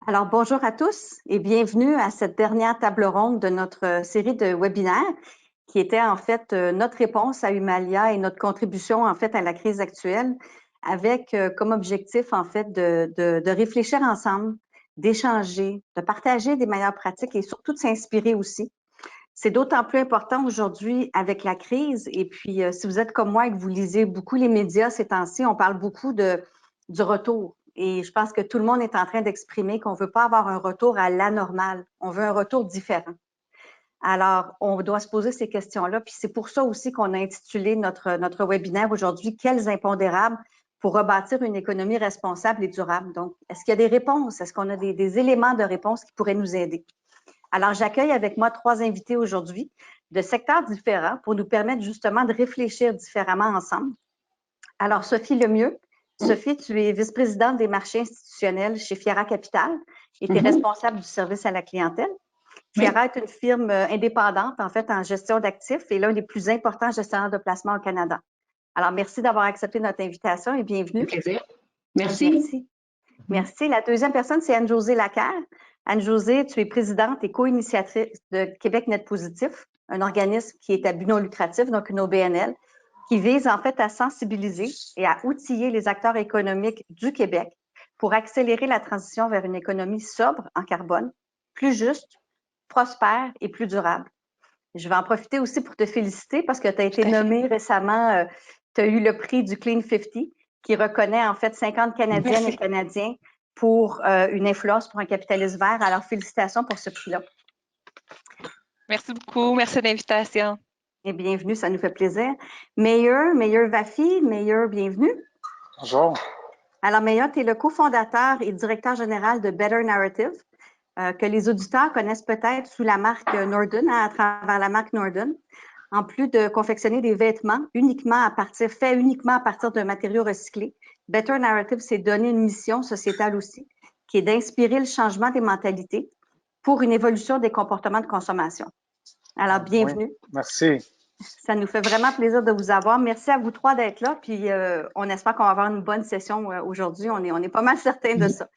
Alors, bonjour à tous et bienvenue à cette dernière table ronde de notre série de webinaires qui était en fait notre réponse à Humalia et notre contribution en fait à la crise actuelle avec comme objectif en fait de réfléchir ensemble, d'échanger, de partager des meilleures pratiques et surtout de s'inspirer aussi. C'est d'autant plus important aujourd'hui avec la crise et puis si vous êtes comme moi et que vous lisez beaucoup les médias ces temps-ci, on parle beaucoup du retour. Et je pense que tout le monde est en train d'exprimer qu'on ne veut pas avoir un retour à l'anormal. On veut un retour différent. Alors, on doit se poser ces questions-là. Puis c'est pour ça aussi qu'on a intitulé notre webinaire aujourd'hui « Quels impondérables pour rebâtir une économie responsable et durable ». Donc, est-ce qu'il y a des réponses? Est-ce qu'on a des éléments de réponse qui pourraient nous aider? Alors, j'accueille avec moi 3 invités aujourd'hui de secteurs différents pour nous permettre justement de réfléchir différemment ensemble. Alors, Sophie Lemieux. Sophie, tu es vice-présidente des marchés institutionnels chez Fiera Capital et tu es responsable du service à la clientèle. Fiera est une firme indépendante, en fait, en gestion d'actifs et l'un des plus importants gestionnaires de placement au Canada. Alors, merci d'avoir accepté notre invitation et bienvenue. Un plaisir. Merci. Merci. Merci. La deuxième personne, c'est Anne-Josée Lacaire. Anne-Josée, tu es présidente et co-initiatrice de Québec Net Positif, un organisme qui est à but non lucratif, donc une OBNL, qui vise en fait à sensibiliser et à outiller les acteurs économiques du Québec pour accélérer la transition vers une économie sobre en carbone, plus juste, prospère et plus durable. Je vais en profiter aussi pour te féliciter parce que tu as été nommée récemment, tu as eu le prix du Clean 50 qui reconnaît en fait 50 Canadiennes et Canadiens pour une influence pour un capitalisme vert. Alors, félicitations pour ce prix-là. Merci beaucoup. Merci de l'invitation. Et bienvenue, ça nous fait plaisir. Meilleur Vafi, Meilleur, bienvenue. Bonjour. Alors, Meilleur, tu es le cofondateur et directeur général de Better Narrative, que les auditeurs connaissent peut-être sous la marque Norden, à travers la marque Norden. En plus de confectionner des vêtements faits uniquement à partir de matériaux recyclés, Better Narrative s'est donné une mission sociétale aussi, qui est d'inspirer le changement des mentalités pour une évolution des comportements de consommation. Alors, bienvenue. Oui, merci. Ça nous fait vraiment plaisir de vous avoir. Merci à vous trois d'être là, puis on espère qu'on va avoir une bonne session aujourd'hui. On est pas mal certains de ça.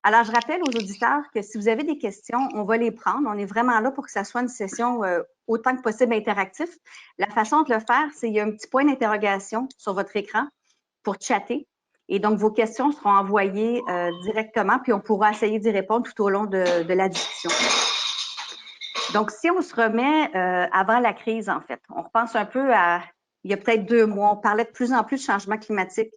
Alors, je rappelle aux auditeurs que si vous avez des questions, on va les prendre. On est vraiment là pour que ça soit une session autant que possible interactif. La façon de le faire, c'est qu'il y a un petit point d'interrogation sur votre écran pour chatter. Et donc, vos questions seront envoyées directement, puis on pourra essayer d'y répondre tout au long de la discussion. Donc, si on se remet avant la crise, en fait, on repense un peu à il y a peut-être 2 mois, on parlait de plus en plus de changement climatique.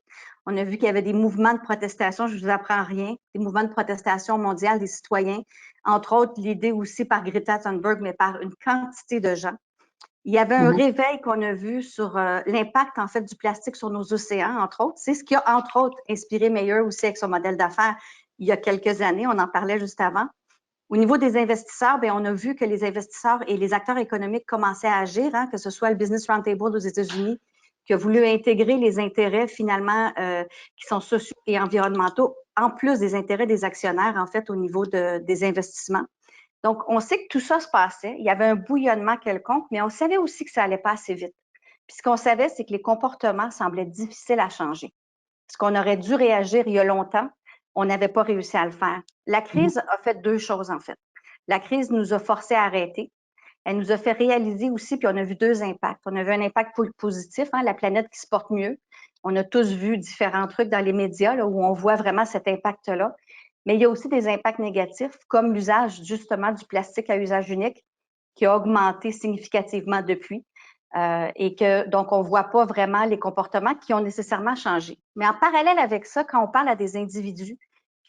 On a vu qu'il y avait des mouvements de protestation, je ne vous apprends rien, des mouvements de protestation mondiale des citoyens, entre autres l'idée aussi par Greta Thunberg, mais par une quantité de gens. Il y avait un réveil qu'on a vu sur l'impact, en fait, du plastique sur nos océans, entre autres. C'est ce qui a, entre autres, inspiré Meilleur aussi avec son modèle d'affaires il y a quelques années. On en parlait juste avant. Au niveau des investisseurs, bien, on a vu que les investisseurs et les acteurs économiques commençaient à agir, hein, que ce soit le Business Roundtable aux États-Unis, qui a voulu intégrer les intérêts finalement qui sont sociaux et environnementaux, en plus des intérêts des actionnaires, en fait, au niveau des investissements. Donc, on sait que tout ça se passait. Il y avait un bouillonnement quelconque, mais on savait aussi que ça allait pas assez vite. Puis ce qu'on savait, c'est que les comportements semblaient difficiles à changer. Ce qu'on aurait dû réagir il y a longtemps, on n'avait pas réussi à le faire. La crise a fait 2 choses, en fait. La crise nous a forcés à arrêter. Elle nous a fait réaliser aussi, puis on a vu 2 impacts. On a vu un impact positif, hein, la planète qui se porte mieux. On a tous vu différents trucs dans les médias là, où on voit vraiment cet impact-là. Mais il y a aussi des impacts négatifs, comme l'usage justement du plastique à usage unique, qui a augmenté significativement depuis. Et que donc on ne voit pas vraiment les comportements qui ont nécessairement changé. Mais en parallèle avec ça, quand on parle à des individus,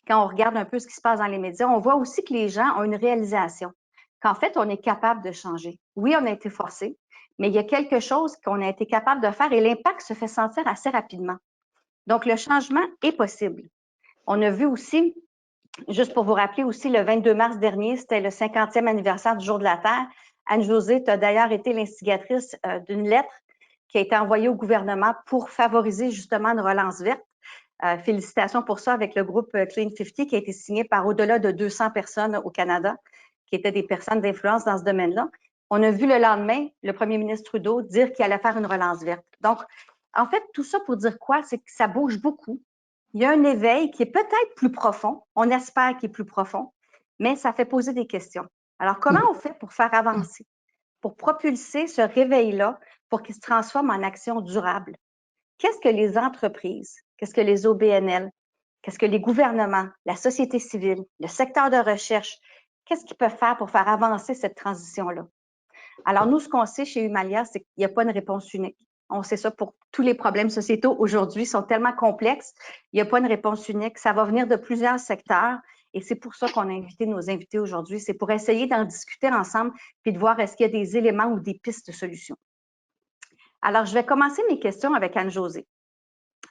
quand on regarde un peu ce qui se passe dans les médias, on voit aussi que les gens ont une réalisation, qu'en fait, on est capable de changer. Oui, on a été forcé, mais il y a quelque chose qu'on a été capable de faire et l'impact se fait sentir assez rapidement. Donc, le changement est possible. On a vu aussi, juste pour vous rappeler aussi, le 22 mars dernier, c'était le 50e anniversaire du Jour de la Terre. Anne-Josée, tu as d'ailleurs été l'instigatrice d'une lettre qui a été envoyée au gouvernement pour favoriser justement une relance verte. Félicitations pour ça avec le groupe Clean 50 qui a été signé par au-delà de 200 personnes au Canada, qui étaient des personnes d'influence dans ce domaine-là. On a vu le lendemain le premier ministre Trudeau dire qu'il allait faire une relance verte. Donc, en fait, tout ça pour dire quoi? C'est que ça bouge beaucoup. il y a un éveil qui est peut-être plus profond. On espère qu'il est plus profond, mais ça fait poser des questions. Alors, comment on fait pour faire avancer, pour propulser ce réveil-là, pour qu'il se transforme en action durable? Qu'est-ce que les entreprises, qu'est-ce que les OBNL, qu'est-ce que les gouvernements, la société civile, le secteur de recherche, qu'est-ce qu'ils peuvent faire pour faire avancer cette transition-là? Alors, nous, ce qu'on sait chez Humalia, c'est qu'il n'y a pas une réponse unique. On sait ça pour tous les problèmes sociétaux aujourd'hui, sont tellement complexes, il n'y a pas une réponse unique. Ça va venir de plusieurs secteurs et c'est pour ça qu'on a invité nos invités aujourd'hui. C'est pour essayer d'en discuter ensemble puis de voir est-ce qu'il y a des éléments ou des pistes de solutions. Alors, je vais commencer mes questions avec Anne-Josée.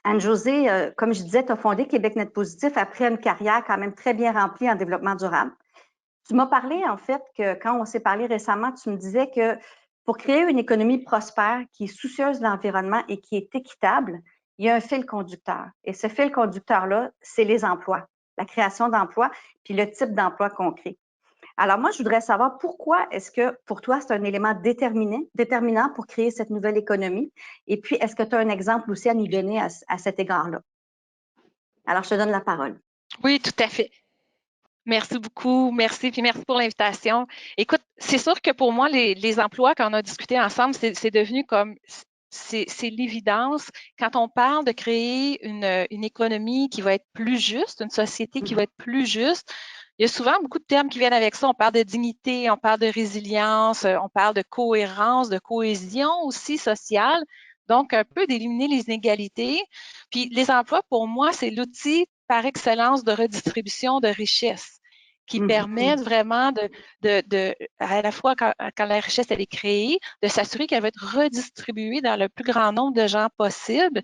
Anne-Josée, comme je disais, tu as fondé Québec Net Positif après une carrière quand même très bien remplie en développement durable. Tu m'as parlé, en fait, que quand on s'est parlé récemment, tu me disais que pour créer une économie prospère qui est soucieuse de l'environnement et qui est équitable, il y a un fil conducteur. Et ce fil conducteur-là, c'est les emplois, la création d'emplois, puis le type d'emploi qu'on crée. Alors moi, je voudrais savoir pourquoi est-ce que pour toi, c'est un élément déterminant pour créer cette nouvelle économie? Et puis, est-ce que tu as un exemple aussi à nous donner à cet égard-là? Alors, je te donne la parole. Oui, tout à fait. Merci beaucoup, merci, puis merci pour l'invitation. Écoute, c'est sûr que pour moi, les emplois, quand on a discuté ensemble, c'est devenu comme, c'est l'évidence. Quand on parle de créer une économie qui va être plus juste, une société qui va être plus juste, il y a souvent beaucoup de termes qui viennent avec ça. On parle de dignité, on parle de résilience, on parle de cohérence, de cohésion aussi sociale. Donc, un peu d'éliminer les inégalités. Puis, les emplois, pour moi, c'est l'outil par excellence de redistribution de richesse qui permettent vraiment à la fois quand la richesse elle est créée, de s'assurer qu'elle va être redistribuée dans le plus grand nombre de gens possible,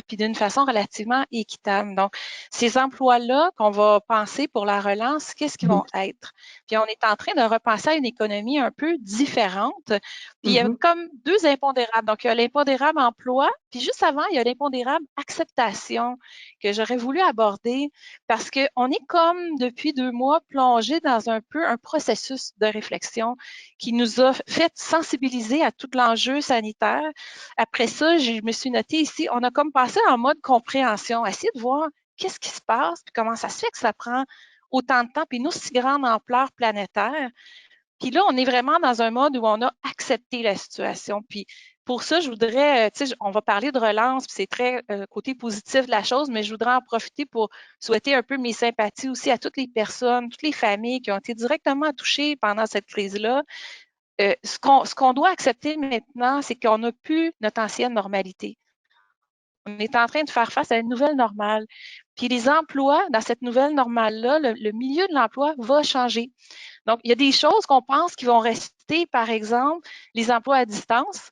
puis d'une façon relativement équitable. Donc, ces emplois-là qu'on va penser pour la relance, qu'est-ce qu'ils vont être? Puis on est en train de repenser à une économie un peu différente. Puis il y a comme deux impondérables. Donc, il y a l'impondérable emploi, puis juste avant, il y a l'impondérable acceptation que j'aurais voulu aborder parce qu'on est comme depuis 2 mois plongé dans un peu un processus de réflexion qui nous a fait sensibiliser à tout l'enjeu sanitaire. Après ça, je me suis notée ici, on a comme passé en mode compréhension, essayer de voir qu'est-ce qui se passe, puis comment ça se fait que ça prend autant de temps, puis une aussi grande ampleur planétaire. Puis là, on est vraiment dans un mode où on a accepté la situation. Puis pour ça, je voudrais, tu sais, on va parler de relance, puis c'est très côté positif de la chose, mais je voudrais en profiter pour souhaiter un peu mes sympathies aussi à toutes les personnes, toutes les familles qui ont été directement touchées pendant cette crise-là. Ce qu'on doit accepter maintenant, c'est qu'on n'a plus notre ancienne normalité. On est en train de faire face à une nouvelle normale. Puis les emplois, dans cette nouvelle normale-là, le milieu de l'emploi va changer. Donc, il y a des choses qu'on pense qui vont rester, par exemple, les emplois à distance,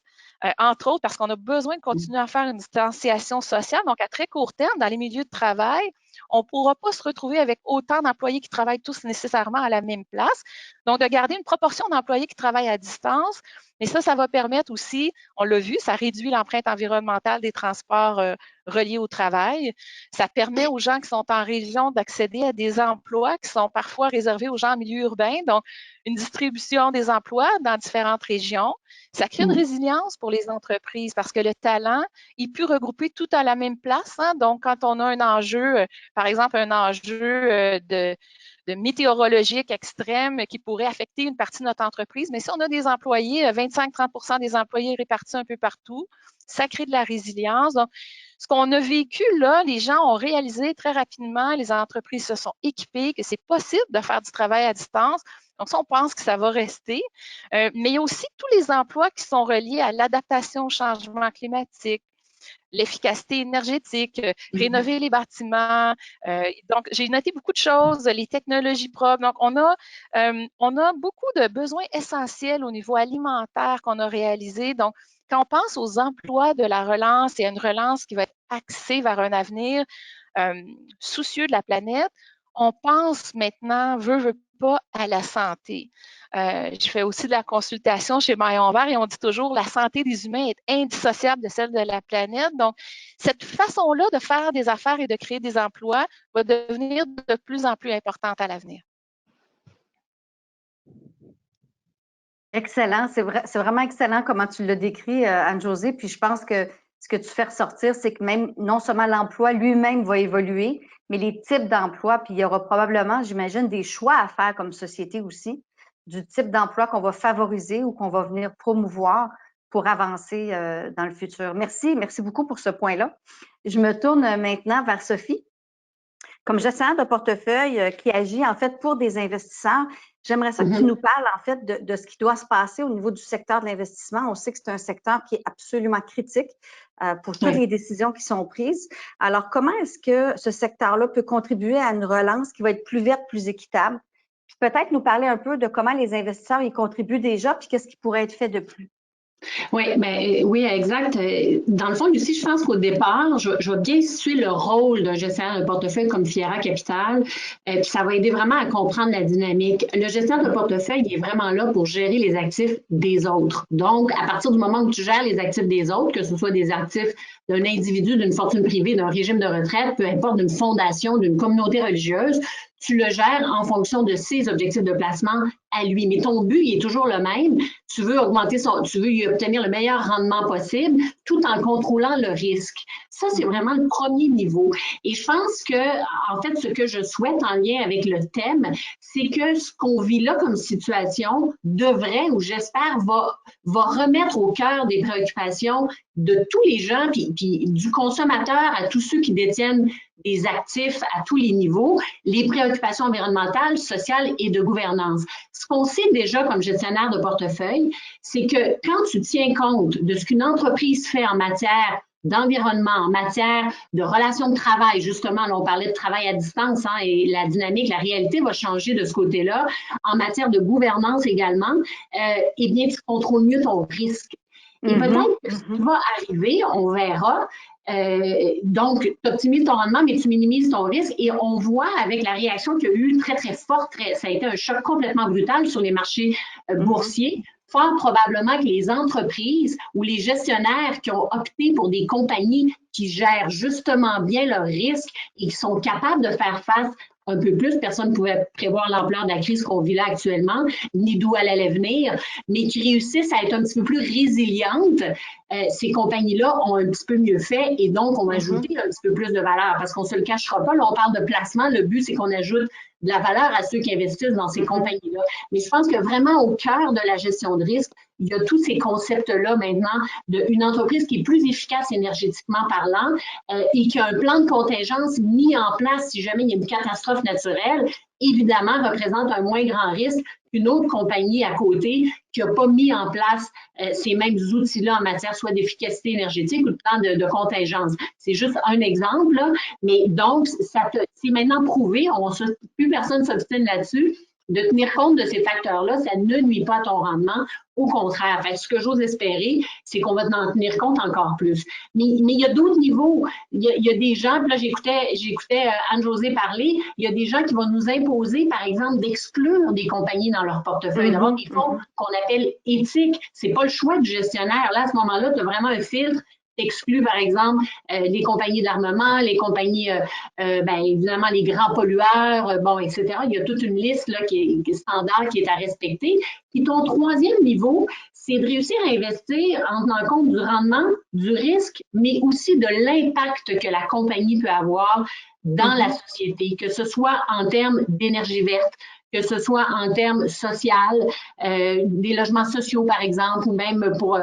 entre autres parce qu'on a besoin de continuer à faire une distanciation sociale. Donc, à très court terme, dans les milieux de travail, on ne pourra pas se retrouver avec autant d'employés qui travaillent tous nécessairement à la même place. Donc, de garder une proportion d'employés qui travaillent à distance. Mais ça va permettre aussi, on l'a vu, ça réduit l'empreinte environnementale des transports reliés au travail. Ça permet aux gens qui sont en région d'accéder à des emplois qui sont parfois réservés aux gens en milieu urbain. Donc, une distribution des emplois dans différentes régions. Ça crée une résilience pour les entreprises parce que le talent, il peut regrouper tout à la même place. Hein? Donc, quand on a un enjeu, par exemple, un enjeu de météorologique extrême qui pourrait affecter une partie de notre entreprise, mais si on a des employés, 25-30% des employés répartis un peu partout, ça crée de la résilience. Donc, ce qu'on a vécu là, les gens ont réalisé très rapidement, les entreprises se sont équipées, que c'est possible de faire du travail à distance. Donc, ça, on pense que ça va rester. Mais il y a aussi tous les emplois qui sont reliés à l'adaptation au changement climatique, l'efficacité énergétique, rénover les bâtiments. Donc, j'ai noté beaucoup de choses, les technologies propres. Donc, on a beaucoup de besoins essentiels au niveau alimentaire qu'on a réalisés. Donc, quand on pense aux emplois de la relance et à une relance qui va être axée vers un avenir soucieux de la planète, on pense maintenant, veut pas, à la santé. Je fais aussi de la consultation chez Maillon Vert et on dit toujours la santé des humains est indissociable de celle de la planète. Donc, cette façon-là de faire des affaires et de créer des emplois va devenir de plus en plus importante à l'avenir. Excellent, c'est vraiment excellent comment tu l'as décrit, Anne-Josée. Puis je pense que ce que tu fais ressortir, c'est que même non seulement l'emploi lui-même va évoluer, mais les types d'emplois, puis il y aura probablement, j'imagine, des choix à faire comme société aussi, du type d'emploi qu'on va favoriser ou qu'on va venir promouvoir pour avancer dans le futur. Merci beaucoup pour ce point-là. Je me tourne maintenant vers Sophie. Comme gestionnaire de portefeuille qui agit en fait pour des investisseurs, j'aimerais ça que tu nous parles en fait de ce qui doit se passer au niveau du secteur de l'investissement. On sait que c'est un secteur qui est absolument critique pour toutes les décisions qui sont prises. Alors, comment est-ce que ce secteur-là peut contribuer à une relance qui va être plus verte, plus équitable? Puis peut-être nous parler un peu de comment les investisseurs y contribuent déjà, puis qu'est-ce qui pourrait être fait de plus? Oui, oui, exact. Dans le fond, Lucie, je pense qu'au départ, je vais bien situer le rôle d'un gestionnaire de portefeuille comme Fiera Capital, puis ça va aider vraiment à comprendre la dynamique. Le gestionnaire de portefeuille, il est vraiment là pour gérer les actifs des autres. Donc, à partir du moment où tu gères les actifs des autres, que ce soit des actifs d'un individu, d'une fortune privée, d'un régime de retraite, peu importe, d'une fondation, d'une communauté religieuse, tu le gères en fonction de ses objectifs de placement à lui. Mais ton but, il est toujours le même. Tu veux tu veux y obtenir le meilleur rendement possible tout en contrôlant le risque. Ça, c'est vraiment le premier niveau. Et je pense que, en fait, ce que je souhaite en lien avec le thème, c'est que ce qu'on vit là comme situation devrait, ou j'espère, va remettre au cœur des préoccupations de tous les gens, puis du consommateur à tous ceux qui détiennent des actifs à tous les niveaux, les préoccupations environnementales, sociales et de gouvernance. Ce qu'on sait déjà comme gestionnaire de portefeuille, c'est que quand tu tiens compte de ce qu'une entreprise fait en matière d'environnement, en matière de relations de travail, justement, là, on parlait de travail à distance, hein, et la dynamique, la réalité va changer de ce côté-là, en matière de gouvernance également, eh bien, tu contrôles mieux ton risque. Et peut-être que ce qui va arriver, on verra, donc, tu optimises ton rendement, mais tu minimises ton risque. Et on voit avec la réaction qu'il y a eu très, très forte, ça a été un choc complètement brutal sur les marchés boursiers. Fort probablement que les entreprises ou les gestionnaires qui ont opté pour des compagnies qui gèrent justement bien leurs risques et qui sont capables de faire face un peu plus. Personne ne pouvait prévoir l'ampleur de la crise qu'on vit là actuellement, ni d'où elle allait venir, mais qui réussissent à être un petit peu plus résilientes. Ces compagnies-là ont un petit peu mieux fait et donc on va ajouter un petit peu plus de valeur parce qu'on ne se le cachera pas. Là, on parle de placement. Le but, c'est qu'on ajoute de la valeur à ceux qui investissent dans ces compagnies-là. Mais je pense que vraiment au cœur de la gestion de risque, il y a tous ces concepts-là maintenant d'une entreprise qui est plus efficace énergétiquement parlant et qui a un plan de contingence mis en place si jamais il y a une catastrophe naturelle, évidemment représente un moins grand risque qu'une autre compagnie à côté qui n'a pas mis en place ces mêmes outils-là en matière soit d'efficacité énergétique ou de plan de contingence. C'est juste un exemple, là, mais donc, c'est maintenant prouvé, plus personne s'obstine là-dessus, de tenir compte de ces facteurs-là, ça ne nuit pas à ton rendement. Au contraire, fait, ce que j'ose espérer, c'est qu'on va en tenir compte encore plus. Mais il y a d'autres niveaux. Il y a des gens, puis là, j'écoutais Anne-Josée parler, il y a des gens qui vont nous imposer, par exemple, d'exclure des compagnies dans leur portefeuille, d'avoir des fonds qu'on appelle éthiques. C'est pas le choix du gestionnaire. Là, à ce moment-là, tu as vraiment un filtre. Exclut, par exemple, les compagnies d'armement, les compagnies, évidemment, les grands pollueurs, bon, etc. Il y a toute une liste là, qui est standard, qui est à respecter. Puis ton troisième niveau, c'est de réussir à investir en tenant compte du rendement, du risque, mais aussi de l'impact que la compagnie peut avoir dans la société, que ce soit en termes d'énergie verte, que ce soit en termes sociaux, des logements sociaux, par exemple, ou même pour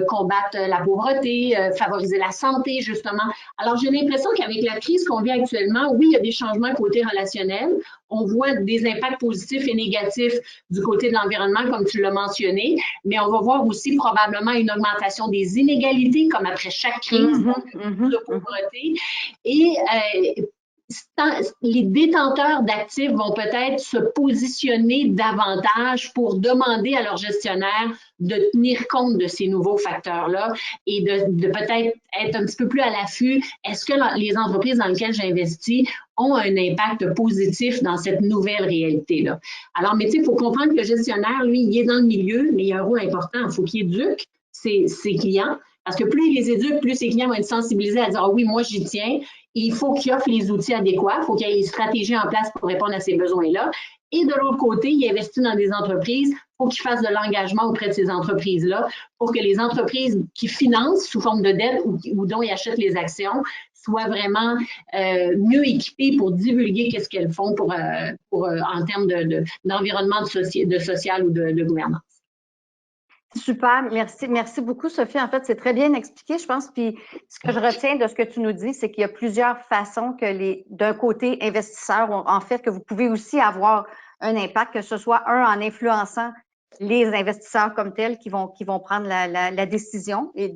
combattre la pauvreté, favoriser la santé, justement. Alors, j'ai l'impression qu'avec la crise qu'on vit actuellement, oui, il y a des changements côté relationnel. On voit des impacts positifs et négatifs du côté de l'environnement, comme tu l'as mentionné, mais on va voir aussi probablement une augmentation des inégalités, comme après chaque crise de pauvreté. Et les détenteurs d'actifs vont peut-être se positionner davantage pour demander à leurs gestionnaires de tenir compte de ces nouveaux facteurs-là et de peut-être être un petit peu plus à l'affût. Est-ce que les entreprises dans lesquelles j'investis ont un impact positif dans cette nouvelle réalité-là? Alors, mais tu sais, il faut comprendre que le gestionnaire, lui, il est dans le milieu, mais il a un rôle important. Il faut qu'il éduque ses clients. Parce que plus il les éduque, plus ses clients vont être sensibilisés à dire « Ah oui, moi, j'y tiens ». il faut qu'il offre les outils adéquats, il faut qu'il y ait une stratégie en place pour répondre à ces besoins-là. Et de l'autre côté, il investit dans des entreprises, il faut qu'il fasse de l'engagement auprès de ces entreprises-là pour que les entreprises qui financent sous forme de dette ou dont ils achètent les actions soient vraiment mieux équipées pour divulguer qu'est-ce qu'elles font en termes d'environnement de social ou de gouvernance. Super, merci. Merci beaucoup, Sophie. En fait, c'est très bien expliqué, je pense. Puis, ce que je retiens de ce que tu nous dis, c'est qu'il y a plusieurs façons que d'un côté, investisseurs, en fait, que vous pouvez aussi avoir un impact, que ce soit en influençant les investisseurs comme tels qui vont prendre la décision et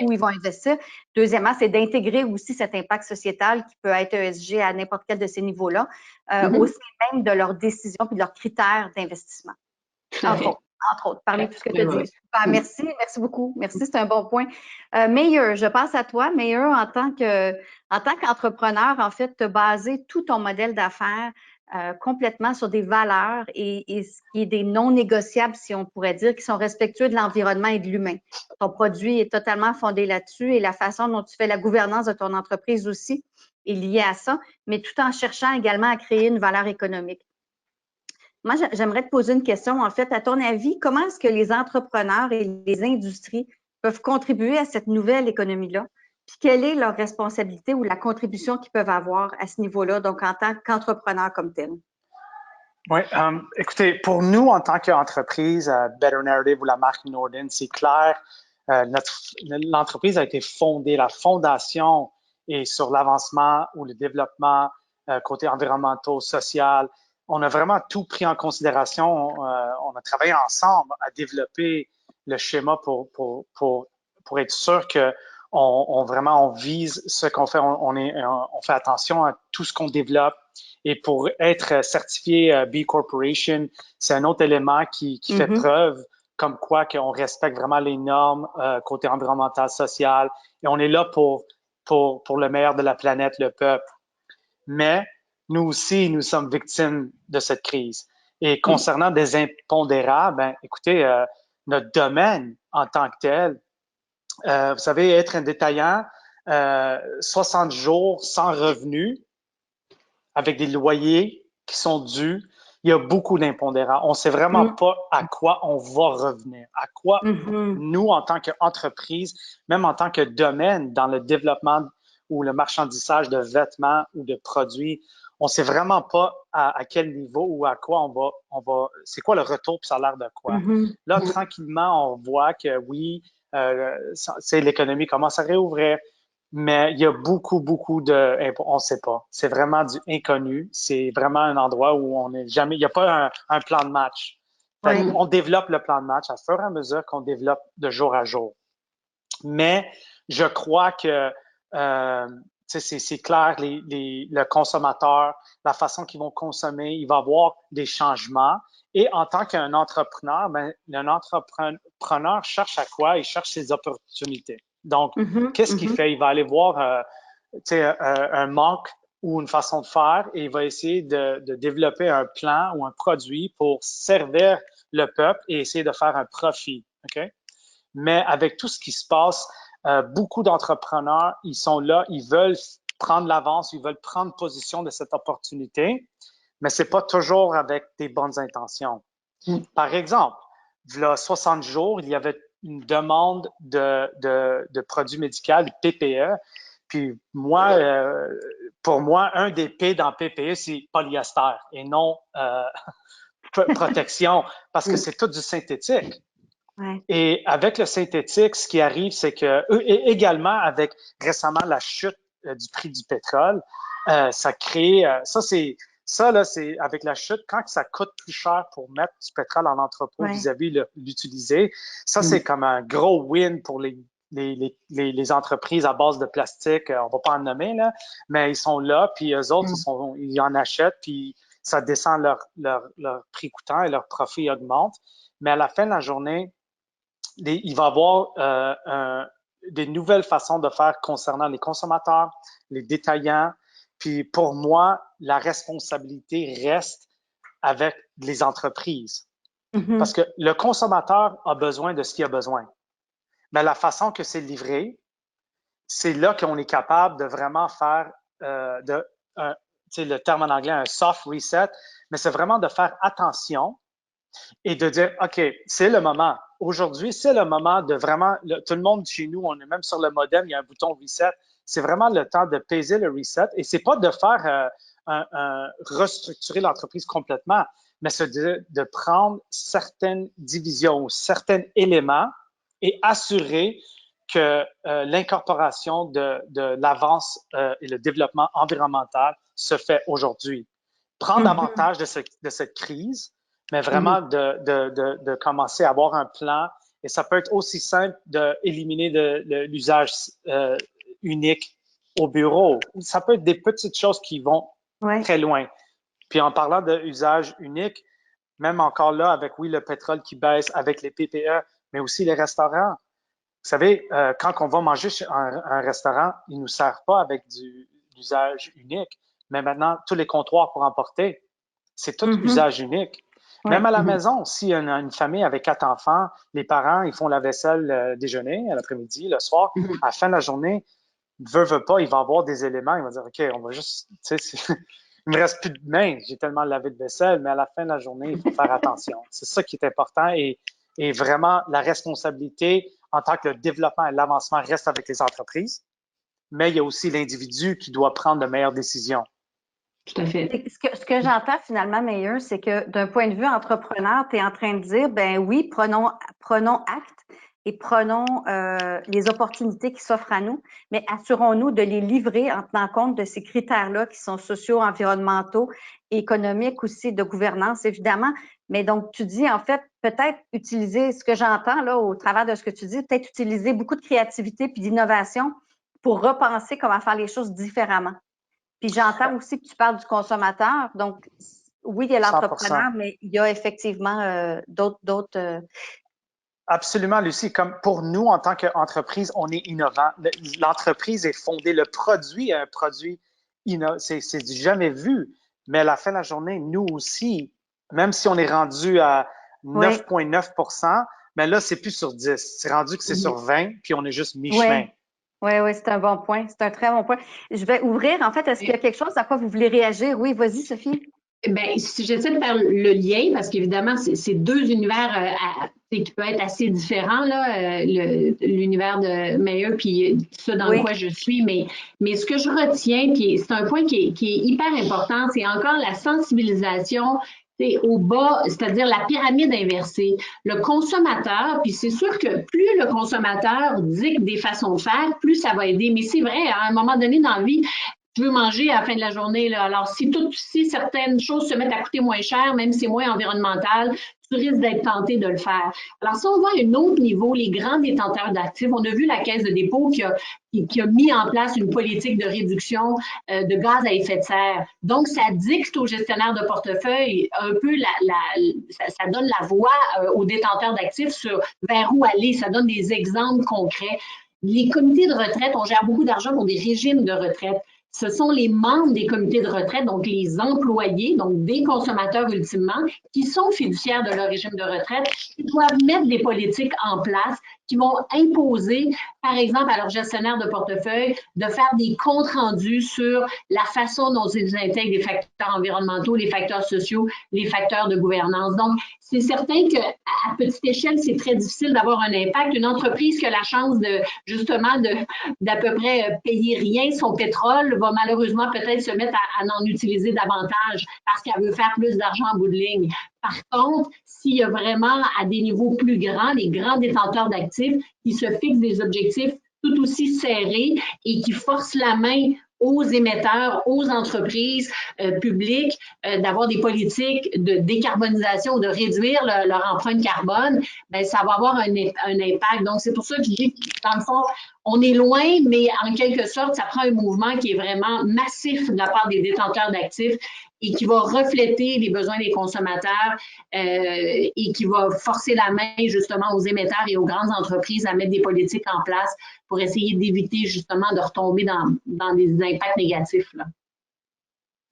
où ils vont investir. Deuxièmement, c'est d'intégrer aussi cet impact sociétal qui peut être ESG à n'importe quel de ces niveaux-là, au sein même de leurs décisions et de leurs critères d'investissement. Entre autres, parmi tout ce que tu as dit. Super, merci beaucoup. Merci, c'est un bon point. Meilleur, je passe à toi. Meilleur, en tant qu'entrepreneur, en fait, tu as basé tout ton modèle d'affaires complètement sur des valeurs et ce qui est des non négociables, si on pourrait dire, qui sont respectueux de l'environnement et de l'humain. Ton produit est totalement fondé là-dessus et la façon dont tu fais la gouvernance de ton entreprise aussi est liée à ça, mais tout en cherchant également à créer une valeur économique. Moi, j'aimerais te poser une question. En fait, à ton avis, comment est-ce que les entrepreneurs et les industries peuvent contribuer à cette nouvelle économie-là? Puis, quelle est leur responsabilité ou la contribution qu'ils peuvent avoir à ce niveau-là, donc en tant qu'entrepreneur comme tel? Oui, écoutez, pour nous, en tant qu'entreprise, Better Narrative ou la marque Norden, c'est clair, l'entreprise a été fondée, la fondation est sur l'avancement ou le développement côté environnemental, social. On a vraiment tout pris en considération. On a travaillé ensemble à développer le schéma pour être sûr que on vise ce qu'on fait. On fait attention à tout ce qu'on développe. Et pour être certifié B Corporation, c'est un autre élément qui fait preuve comme quoi qu'on respecte vraiment les normes côté environnemental, social. Et on est là pour le meilleur de la planète, le peuple. Mais nous aussi, nous sommes victimes de cette crise. Et concernant des impondérables, ben, écoutez, notre domaine en tant que tel, vous savez, être un détaillant, 60 jours sans revenus, avec des loyers qui sont dus, il y a beaucoup d'impondérables. On ne sait vraiment pas à quoi on va revenir, à quoi nous, en tant qu'entreprise, même en tant que domaine dans le développement ou le marchandisage de vêtements ou de produits, on ne sait vraiment pas à quel niveau ou à quoi on va c'est quoi le retour puis ça a l'air de quoi. Là, tranquillement, on voit que oui, l'économie commence à réouvrir, mais il y a beaucoup on ne sait pas. C'est vraiment du inconnu. C'est vraiment un endroit où on n'est jamais, il n'y a pas un plan de match. On développe le plan de match à fur et à mesure qu'on développe de jour à jour. Mais je crois que c'est clair, le consommateur, la façon qu'ils vont consommer, il va y avoir des changements. Et en tant qu'un entrepreneur, ben, un entrepreneur cherche à quoi? Il cherche ses opportunités. Donc, qu'est-ce qu'il fait? Il va aller voir un manque ou une façon de faire et il va essayer de développer un plan ou un produit pour servir le peuple et essayer de faire un profit. Okay? Mais avec tout ce qui se passe, beaucoup d'entrepreneurs, ils sont là, ils veulent prendre l'avance, ils veulent prendre position de cette opportunité, mais c'est pas toujours avec des bonnes intentions. Par exemple, il y a 60 jours, il y avait une demande de produits médicaux, PPE, puis moi, pour moi, un des P dans PPE, c'est polyester et non protection, parce que c'est tout du synthétique. Et avec le synthétique, ce qui arrive, c'est que également avec récemment la chute du prix du pétrole, ça crée c'est avec la chute, quand ça coûte plus cher pour mettre du pétrole en entrepôt vis-à-vis l'utiliser, ça c'est comme un gros win pour les entreprises à base de plastique, on va pas en nommer là, mais ils sont là, puis eux autres ils en achètent, puis ça descend leur prix coûtant et leur profit augmente. Mais à la fin de la journée, il va y avoir des nouvelles façons de faire concernant les consommateurs, les détaillants. Puis pour moi, la responsabilité reste avec les entreprises. Parce que le consommateur a besoin de ce qu'il a besoin. Mais la façon que c'est livré, c'est là qu'on est capable de vraiment faire le terme en anglais, un soft reset, mais c'est vraiment de faire attention et de dire, OK, c'est le moment. Aujourd'hui, c'est le moment de vraiment, tout le monde chez nous, on est même sur le modem, il y a un bouton reset. C'est vraiment le temps de peser le reset et c'est pas de faire restructurer l'entreprise complètement, mais c'est de prendre certaines divisions, certains éléments et assurer que l'incorporation de l'avance et le développement environnemental se fait aujourd'hui. Prendre avantage de cette crise, mais vraiment de commencer à avoir un plan. Et ça peut être aussi simple d'éliminer l'usage unique au bureau. Ça peut être des petites choses qui vont très loin. Puis en parlant d'usage unique, même encore là, avec, oui, le pétrole qui baisse, avec les PPE, mais aussi les restaurants. Vous savez, quand on va manger chez un restaurant, ils ne nous servent pas avec d'usage unique, mais maintenant, tous les comptoirs pour emporter, c'est tout usage unique. Même à la maison, s'il y a une famille avec 4 enfants, les parents, ils font la vaisselle le déjeuner, à l'après-midi, le soir. À la fin de la journée, veut pas, il va avoir des éléments. Il va dire, OK, on va juste, tu sais, il me reste plus de main, j'ai tellement lavé de vaisselle, mais à la fin de la journée, il faut faire attention. C'est ça qui est important et vraiment la responsabilité en tant que le développement et l'avancement reste avec les entreprises, mais il y a aussi l'individu qui doit prendre de meilleures décisions. Tout à fait. Ce que j'entends finalement, Meyer, c'est que d'un point de vue entrepreneur, tu es en train de dire, ben oui, prenons acte et prenons les opportunités qui s'offrent à nous, mais assurons-nous de les livrer en tenant compte de ces critères-là qui sont sociaux, environnementaux, économiques aussi, de gouvernance, évidemment. Mais donc, tu dis, en fait, peut-être utiliser, ce que j'entends là au travers de ce que tu dis, peut-être utiliser beaucoup de créativité puis d'innovation pour repenser comment faire les choses différemment. Puis j'entends aussi que tu parles du consommateur. Donc, oui, il y a l'entrepreneur, 100%. mais il y a effectivement d'autres. Absolument, Lucie. Comme pour nous, en tant qu'entreprise, on est innovant. L'entreprise est fondée, le produit est un produit innovant. C'est du jamais vu. Mais à la fin de la journée, nous aussi, même si on est rendu à 9,9%, mais là, c'est plus sur 10. C'est rendu que c'est sur 20, puis on est juste mi-chemin. Oui, c'est un bon point. C'est un très bon point. Je vais ouvrir. En fait, est-ce qu'il y a quelque chose à quoi vous voulez réagir? Oui, vas-y, Sophie. Ben, j'essaie de faire le lien parce qu'évidemment, c'est deux univers qui peuvent être assez différents, là, l'univers de Meyer puis ça dans quoi je suis. Mais ce que je retiens, puis c'est un point qui est hyper important, c'est encore la sensibilisation au bas, c'est-à-dire la pyramide inversée. Le consommateur, puis c'est sûr que plus le consommateur dicte des façons de faire, plus ça va aider. Mais c'est vrai, à un moment donné dans la vie, tu veux manger à la fin de la journée, là. Alors, si certaines choses se mettent à coûter moins cher, même si c'est moins environnemental, tu risques d'être tenté de le faire. Alors, si on voit à un autre niveau, les grands détenteurs d'actifs, on a vu la Caisse de dépôt qui a mis en place une politique de réduction de gaz à effet de serre. Donc, ça dicte aux gestionnaires de portefeuille un peu, ça donne la voie aux détenteurs d'actifs sur vers où aller. Ça donne des exemples concrets. Les comités de retraite, on gère beaucoup d'argent pour des régimes de retraite. Ce sont les membres des comités de retraite, donc les employés, donc des consommateurs ultimement, qui sont fiduciaires de leur régime de retraite, qui doivent mettre des politiques en place qui vont imposer, par exemple, à leurs gestionnaires de portefeuille de faire des comptes rendus sur la façon dont ils intègrent les facteurs environnementaux, les facteurs sociaux, les facteurs de gouvernance. Donc, c'est certain qu'à petite échelle, c'est très difficile d'avoir un impact. Une entreprise qui a la chance justement d'à peu près payer rien son pétrole va malheureusement peut-être se mettre à en utiliser davantage parce qu'elle veut faire plus d'argent en bout de ligne. Par contre, s'il y a vraiment à des niveaux plus grands, les grands détenteurs d'actifs qui se fixent des objectifs tout aussi serrés et qui forcent la main aux émetteurs, aux entreprises publiques, d'avoir des politiques de décarbonisation, de réduire leur empreinte carbone, ben, ça va avoir un impact. Donc, c'est pour ça que je dis que, dans le fond, on est loin, mais en quelque sorte, ça prend un mouvement qui est vraiment massif de la part des détenteurs d'actifs et qui va refléter les besoins des consommateurs et qui va forcer la main justement aux émetteurs et aux grandes entreprises à mettre des politiques en place pour essayer d'éviter justement de retomber dans des impacts négatifs, là.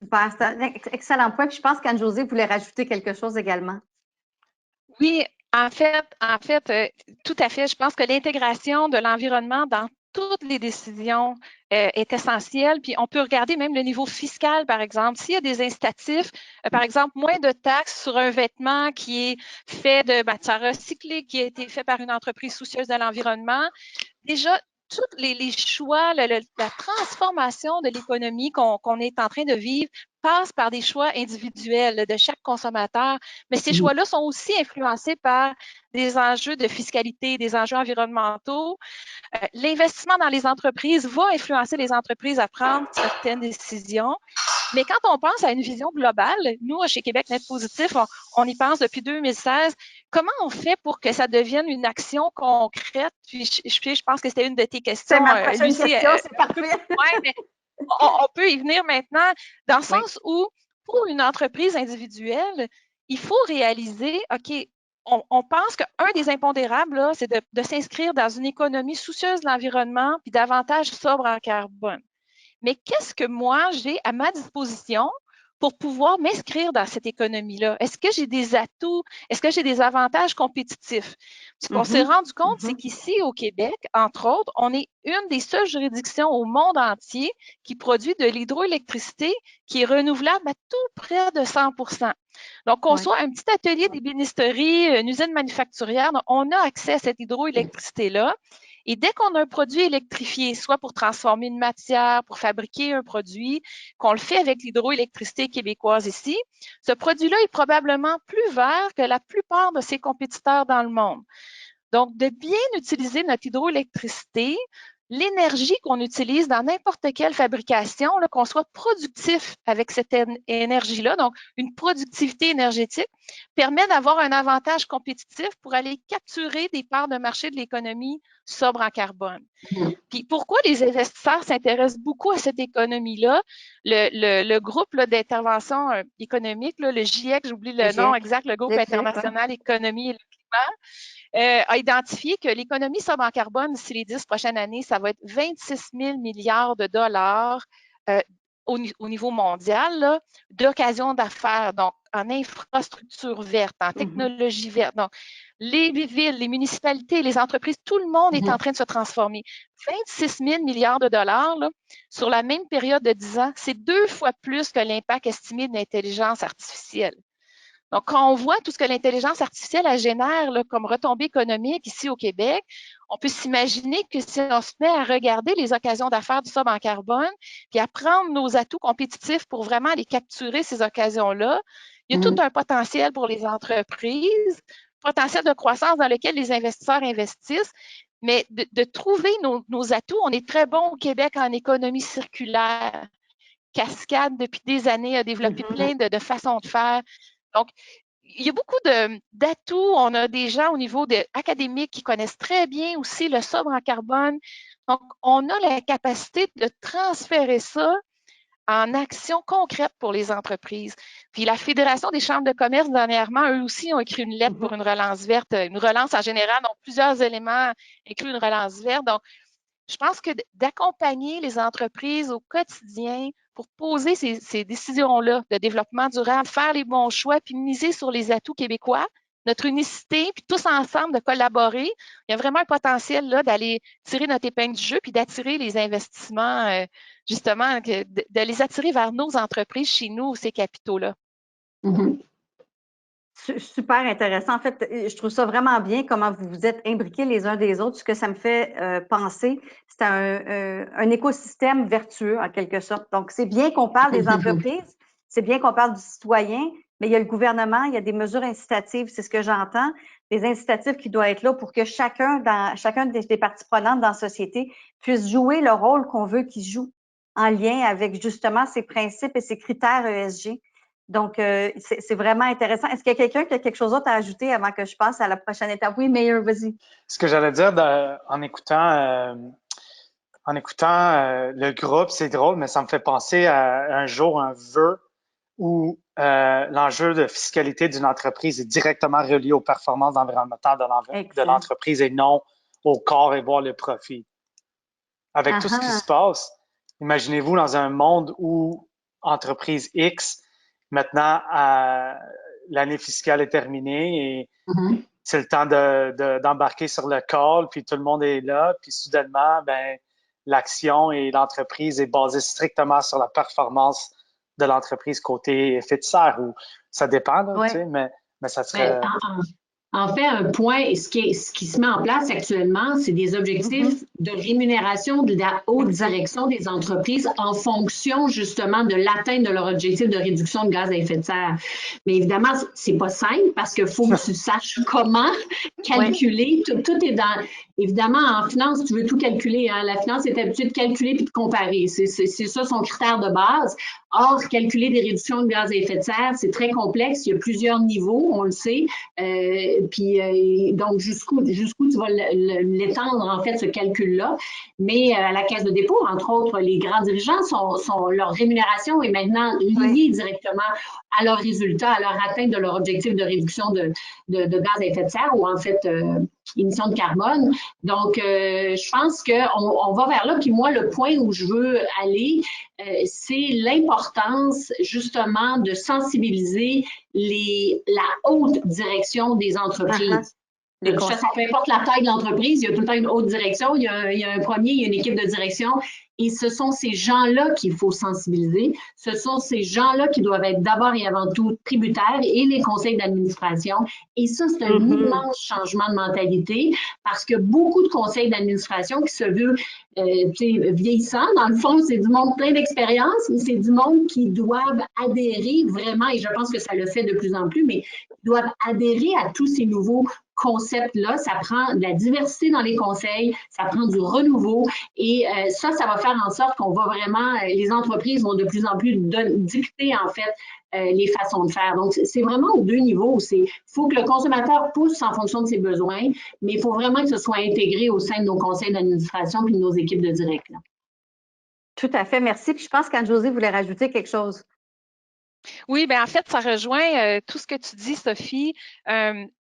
Super, c'est un excellent point. Puis je pense qu'Anne-Josée voulait rajouter quelque chose également. Oui, en fait, tout à fait. Je pense que l'intégration de l'environnement dans toutes les décisions est essentielle. Puis on peut regarder même le niveau fiscal, par exemple. S'il y a des incitatifs, par exemple, moins de taxes sur un vêtement qui est fait de matière recyclée, qui a été fait par une entreprise soucieuse de l'environnement, déjà, tous les choix, la transformation de l'économie qu'on est en train de vivre passe par des choix individuels de chaque consommateur. Mais ces choix-là sont aussi influencés par des enjeux de fiscalité, des enjeux environnementaux. L'investissement dans les entreprises va influencer les entreprises à prendre certaines décisions. Mais quand on pense à une vision globale, nous, chez Québec Net Positif, on y pense depuis 2016. Comment on fait pour que ça devienne une action concrète? Puis je pense que c'était une de tes questions. C'est ma prochaine question, c'est parfait. Ouais, mais on peut y venir maintenant, dans le sens où, pour une entreprise individuelle, il faut réaliser, OK, on pense qu'un des impondérables, là, c'est de s'inscrire dans une économie soucieuse de l'environnement puis davantage sobre en carbone. Mais qu'est-ce que moi, j'ai à ma disposition pour pouvoir m'inscrire dans cette économie-là? Est-ce que j'ai des atouts? Est-ce que j'ai des avantages compétitifs? Ce qu'on s'est rendu compte, c'est qu'ici, au Québec, entre autres, on est une des seules juridictions au monde entier qui produit de l'hydroélectricité qui est renouvelable à tout près de 100 %. Donc, qu'on soit un petit atelier d'ébénisterie, une usine manufacturière, on a accès à cette hydroélectricité-là. Et dès qu'on a un produit électrifié, soit pour transformer une matière, pour fabriquer un produit, qu'on le fait avec l'hydroélectricité québécoise ici, ce produit-là est probablement plus vert que la plupart de ses compétiteurs dans le monde. Donc, de bien utiliser notre hydroélectricité, l'énergie qu'on utilise dans n'importe quelle fabrication, qu'on soit productif avec cette énergie-là, donc une productivité énergétique, permet d'avoir un avantage compétitif pour aller capturer des parts de marché de l'économie sobre en carbone. Puis pourquoi les investisseurs s'intéressent beaucoup à cette économie-là? Le groupe d'intervention économique, le GIEC, j'oublie le nom exact, le groupe international économie et le climat, a identifié que l'économie sobre en carbone, d'ici les 10 prochaines années, ça va être 26 000 milliards de dollars au niveau mondial d'occasions d'affaires, donc en infrastructure verte, en technologie verte. Donc, les villes, les municipalités, les entreprises, tout le monde est en train de se transformer. 26 000 milliards de dollars là, sur la même période de 10 ans, c'est 2 fois plus que l'impact estimé de l'intelligence artificielle. Donc, quand on voit tout ce que l'intelligence artificielle elle génère là, comme retombée économique ici au Québec, on peut s'imaginer que si on se met à regarder les occasions d'affaires du sobre en carbone, puis à prendre nos atouts compétitifs pour vraiment aller capturer ces occasions-là, il y a tout un potentiel pour les entreprises, potentiel de croissance dans lequel les investisseurs investissent, mais de trouver nos atouts. On est très bon au Québec en économie circulaire. Cascade, depuis des années, a développé plein de façons de faire. Donc, il y a beaucoup d'atouts. On a des gens au niveau académique qui connaissent très bien aussi le sobre en carbone. Donc, on a la capacité de transférer ça en action concrète pour les entreprises. Puis la Fédération des chambres de commerce, dernièrement, eux aussi ont écrit une lettre pour une relance verte, une relance en général, donc plusieurs éléments incluent une relance verte. Donc, je pense que d'accompagner les entreprises au quotidien pour poser ces décisions-là de développement durable, faire les bons choix, puis miser sur les atouts québécois, notre unicité, puis tous ensemble de collaborer. Il y a vraiment un potentiel là d'aller tirer notre épingle du jeu, puis d'attirer les investissements, justement, de les attirer vers nos entreprises, chez nous, ces capitaux-là. Super intéressant. En fait, je trouve ça vraiment bien comment vous vous êtes imbriqués les uns des autres. Ce que ça me fait penser, c'est un écosystème vertueux en quelque sorte. Donc, c'est bien qu'on parle des entreprises, c'est bien qu'on parle du citoyen, mais il y a le gouvernement, il y a des mesures incitatives, c'est ce que j'entends, des incitatifs qui doivent être là pour que chacun des parties prenantes dans la société puisse jouer le rôle qu'on veut qu'il joue en lien avec justement ces principes et ces critères ESG. Donc, c'est vraiment intéressant. Est-ce qu'il y a quelqu'un qui a quelque chose d'autre à ajouter avant que je passe à la prochaine étape? Oui, Meilleur, vas-y. Ce que j'allais dire en écoutant le groupe, c'est drôle, mais ça me fait penser à un jour un vœu où l'enjeu de fiscalité d'une entreprise est directement relié aux performances environnementales de l'entreprise et non au corps et voir le profit. Avec tout ce qui se passe, imaginez-vous dans un monde où entreprise X, maintenant, l'année fiscale est terminée et c'est le temps d'embarquer sur le call, puis tout le monde est là, puis soudainement, ben, l'action et l'entreprise est basée strictement sur la performance de l'entreprise côté effet de serre, ou ça dépend, là, Ouais. tu sais, mais ça serait... En fait, un point, ce qui se met en place actuellement, c'est des objectifs de rémunération de la haute direction des entreprises en fonction justement de l'atteinte de leur objectif de réduction de gaz à effet de serre. Mais évidemment, c'est pas simple parce qu'il faut que tu saches comment calculer. Tout est dans... Évidemment, en finance, tu veux tout calculer. Hein? La finance est habituée de calculer puis de comparer. C'est ça son critère de base. Or, calculer des réductions de gaz à effet de serre, c'est très complexe. Il y a plusieurs niveaux, on le sait. Donc, jusqu'où tu vas l'étendre, en fait, ce calcul-là. Mais à la Caisse de dépôt, entre autres, les grands dirigeants, leur rémunération est maintenant liée directement à leurs résultats, à leur atteinte de leur objectif de réduction de gaz à effet de serre ou, en fait, émissions de carbone. Donc, je pense qu'on va vers là. Puis moi, le point où je veux aller, c'est l'importance, justement, de sensibiliser la haute direction des entreprises. Peu importe la taille de l'entreprise, il y a tout le temps une haute direction, il y a un premier, il y a une équipe de direction, et ce sont ces gens-là qu'il faut sensibiliser. Ce sont ces gens-là qui doivent être d'abord et avant tout tributaires et les conseils d'administration. Et ça, c'est un immense changement de mentalité parce que beaucoup de conseils d'administration qui se veulent vieillissants, dans le fond, c'est du monde plein d'expérience, mais c'est du monde qui doivent adhérer vraiment, et je pense que ça le fait de plus en plus, mais doivent adhérer à tous ces nouveaux concepts-là. Ça prend de la diversité dans les conseils, ça prend du renouveau et ça va faire en sorte qu'on va vraiment, les entreprises vont de plus en plus dicter en fait les façons de faire. Donc, c'est vraiment aux deux niveaux. Il faut que le consommateur pousse en fonction de ses besoins, mais il faut vraiment que ce soit intégré au sein de nos conseils d'administration et de nos équipes de direct. Là. Tout à fait, merci. Puis je pense qu'Anne-Josée voulait rajouter quelque chose. Oui, bien en fait, ça rejoint tout ce que tu dis, Sophie.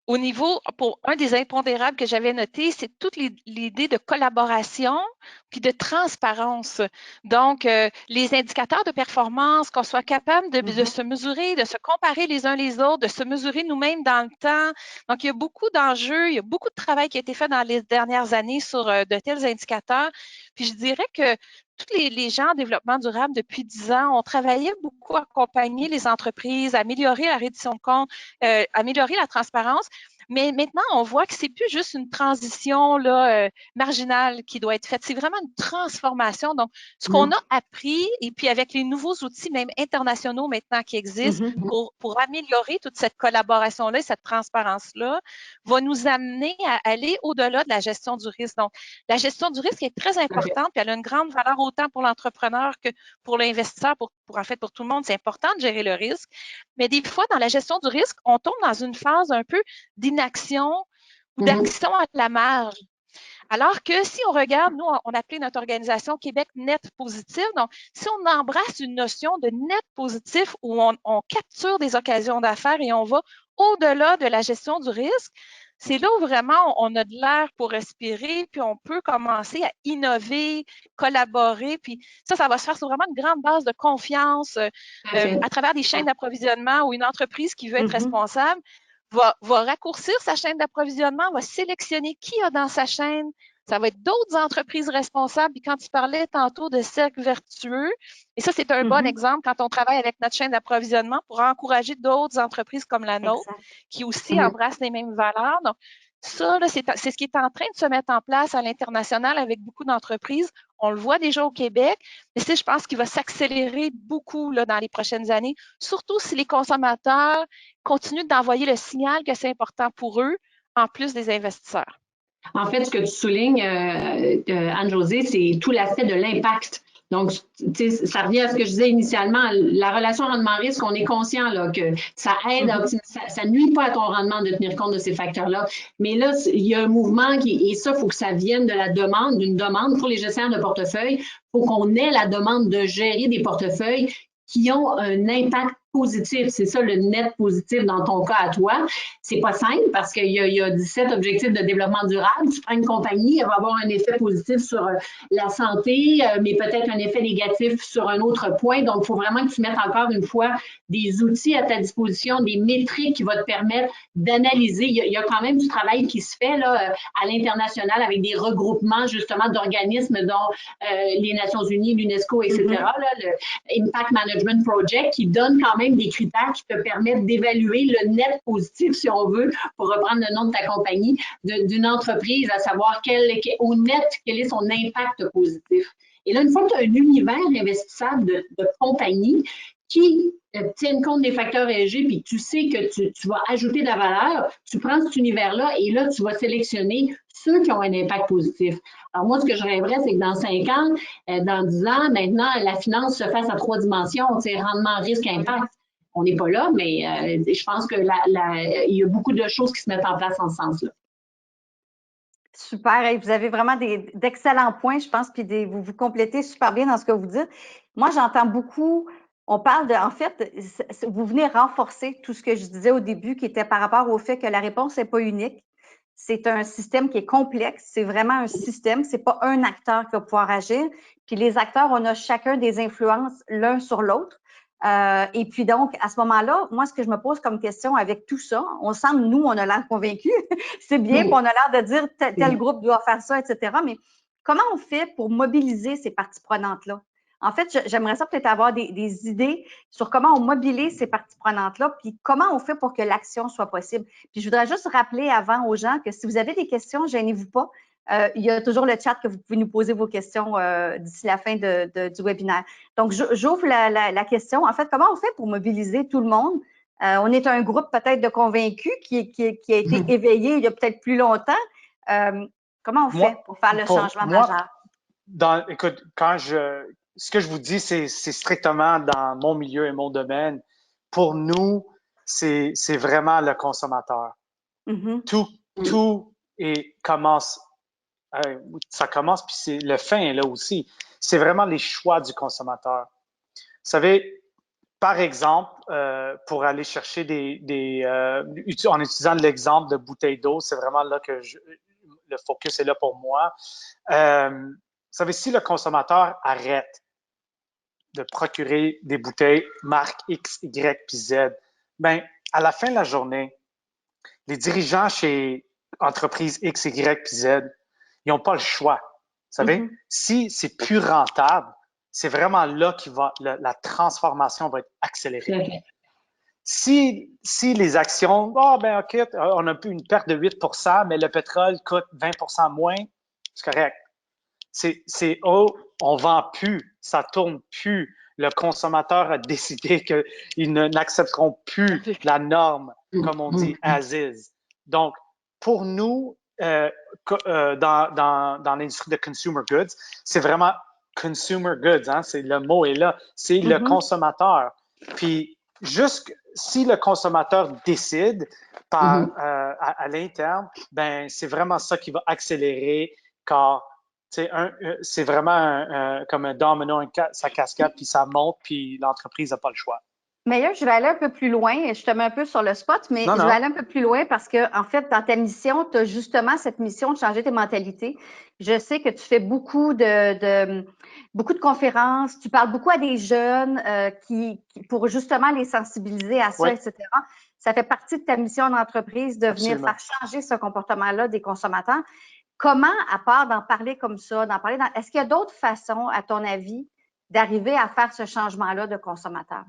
Au niveau, pour un des impondérables que j'avais noté, c'est toute l'idée de collaboration puis de transparence. Donc, les indicateurs de performance, qu'on soit capable de se mesurer, de se comparer les uns les autres, de se mesurer nous-mêmes dans le temps. Donc, il y a beaucoup d'enjeux, il y a beaucoup de travail qui a été fait dans les dernières années sur de tels indicateurs. Puis, je dirais que tous les gens en développement durable depuis 10 ans ont travaillé beaucoup à accompagner les entreprises, à améliorer la reddition de comptes, améliorer la transparence. Mais maintenant, on voit que c'est plus juste une transition là, marginale qui doit être faite. C'est vraiment une transformation. Donc, ce qu'on a appris, et puis avec les nouveaux outils, même internationaux maintenant qui existent, pour améliorer toute cette collaboration-là et cette transparence-là, va nous amener à aller au-delà de la gestion du risque. Donc, la gestion du risque est très importante, puis elle a une grande valeur autant pour l'entrepreneur que pour l'investisseur, pour tout le monde. C'est important de gérer le risque. Mais des fois, dans la gestion du risque, on tombe dans une phase un peu d'inaction ou d'action à la marge. Alors que si on regarde, nous, on appelait notre organisation Québec Net Positif. Donc, si on embrasse une notion de net positif où on capture des occasions d'affaires et on va au-delà de la gestion du risque, c'est là où vraiment on a de l'air pour respirer, puis on peut commencer à innover, collaborer, puis ça va se faire sur vraiment une grande base de confiance à travers des chaînes d'approvisionnement ou une entreprise qui veut être responsable va raccourcir sa chaîne d'approvisionnement, va sélectionner qui a dans sa chaîne. Ça va être d'autres entreprises responsables. Puis quand tu parlais tantôt de cercle vertueux, et ça, c'est un bon exemple quand on travaille avec notre chaîne d'approvisionnement pour encourager d'autres entreprises comme la nôtre qui aussi embrassent les mêmes valeurs. Donc, ça, c'est ce qui est en train de se mettre en place à l'international avec beaucoup d'entreprises. On le voit déjà au Québec, mais je pense qu'il va s'accélérer beaucoup là, dans les prochaines années, surtout si les consommateurs continuent d'envoyer le signal que c'est important pour eux, en plus des investisseurs. En fait, ce que tu soulignes, Anne-Josée, c'est tout l'aspect de l'impact. Donc, ça revient à ce que je disais initialement, la relation rendement-risque, on est conscient là, que ça aide à optimiser, ça nuit pas à ton rendement de tenir compte de ces facteurs-là. Mais là, il y a un mouvement et ça, il faut que ça vienne de la demande, d'une demande pour les gestionnaires de portefeuille. Il faut qu'on ait la demande de gérer des portefeuilles qui ont un impact positif. C'est ça le net positif dans ton cas à toi. C'est pas simple parce qu'il y a 17 objectifs de développement durable. Tu prends une compagnie, elle va avoir un effet positif sur la santé, mais peut-être un effet négatif sur un autre point. Donc, il faut vraiment que tu mettes encore une fois des outils à ta disposition, des métriques qui vont te permettre d'analyser. Il y a quand même du travail qui se fait là, à l'international avec des regroupements justement d'organismes dont les Nations Unies, l'UNESCO, etc., là, le Impact Management Project, qui donne quand même des critères qui te permettent d'évaluer le net positif, si on veut, pour reprendre le nom de ta compagnie, d'une entreprise, à savoir au net, quel est son impact positif. Et là, une fois que tu as un univers investissable de compagnie qui tiennent compte des facteurs ESG, puis tu sais que tu vas ajouter de la valeur, tu prends cet univers-là et là, tu vas sélectionner ceux qui ont un impact positif. Alors moi, ce que je rêverais, c'est que dans 5 ans, dans 10 ans, maintenant, la finance se fasse à 3 dimensions, rendement, risque, impact. On n'est pas là, mais je pense que il y a beaucoup de choses qui se mettent en place en ce sens-là. Super. Vous avez vraiment d'excellents points, je pense, puis vous vous complétez super bien dans ce que vous dites. Moi, j'entends beaucoup, on parle de, en fait, vous venez renforcer tout ce que je disais au début, qui était par rapport au fait que la réponse n'est pas unique. C'est un système qui est complexe. C'est vraiment un système. C'est pas un acteur qui va pouvoir agir. Puis les acteurs, on a chacun des influences l'un sur l'autre. Et puis donc, à ce moment-là, moi, ce que je me pose comme question avec tout ça, on semble, nous, on a l'air convaincus. C'est bien qu'on a l'air de dire tel groupe doit faire ça, etc. Mais comment on fait pour mobiliser ces parties prenantes-là? En fait, j'aimerais ça peut-être avoir des idées sur comment on mobilise ces parties prenantes-là, puis comment on fait pour que l'action soit possible. Puis je voudrais juste rappeler avant aux gens que si vous avez des questions, gênez-vous pas. Il y a toujours le chat que vous pouvez nous poser vos questions d'ici la fin du webinaire. Donc, j'ouvre la question. En fait, comment on fait pour mobiliser tout le monde? On est un groupe peut-être de convaincus qui a été éveillé il y a peut-être plus longtemps. Comment on fait pour faire le changement majeur? Écoute, ce que je vous dis, c'est strictement dans mon milieu et mon domaine. Pour nous, c'est vraiment le consommateur. Tout commence. Ça commence, puis c'est le fin est là aussi. C'est vraiment les choix du consommateur. Vous savez, par exemple, pour aller chercher en utilisant l'exemple de bouteilles d'eau, c'est vraiment là que le focus est là pour moi. Vous savez, si le consommateur arrête de procurer des bouteilles marque X, Y, puis Z, ben à la fin de la journée, les dirigeants chez entreprise X, Y, puis Z, ils n'ont pas le choix. Vous savez, si c'est plus rentable, c'est vraiment là la transformation va être accélérée. Si les actions, OK, on a une perte de 8%, mais le pétrole coûte 20% moins, c'est correct. On vend plus, ça tourne plus. Le consommateur a décidé qu'ils n'accepteront plus la norme, comme on dit, as is. Donc, pour nous, dans l'industrie de consumer goods, c'est vraiment consumer goods, hein, le mot est là, c'est le consommateur. Puis, si le consommateur décide à l'interne, ben c'est vraiment ça qui va accélérer, car c'est vraiment comme un domino, ça cascade, puis ça monte, puis l'entreprise n'a pas le choix. Mais là, je vais aller un peu plus loin. Je te mets un peu sur le spot, mais je vais aller un peu plus loin parce que, en fait, dans ta mission, tu as justement cette mission de changer tes mentalités. Je sais que tu fais beaucoup de conférences, tu parles beaucoup à des jeunes pour justement les sensibiliser à ça, etc. Ça fait partie de ta mission d'entreprise de venir faire changer ce comportement-là des consommateurs. Comment, à part d'en parler comme ça, est-ce qu'il y a d'autres façons, à ton avis, d'arriver à faire ce changement-là de consommateur?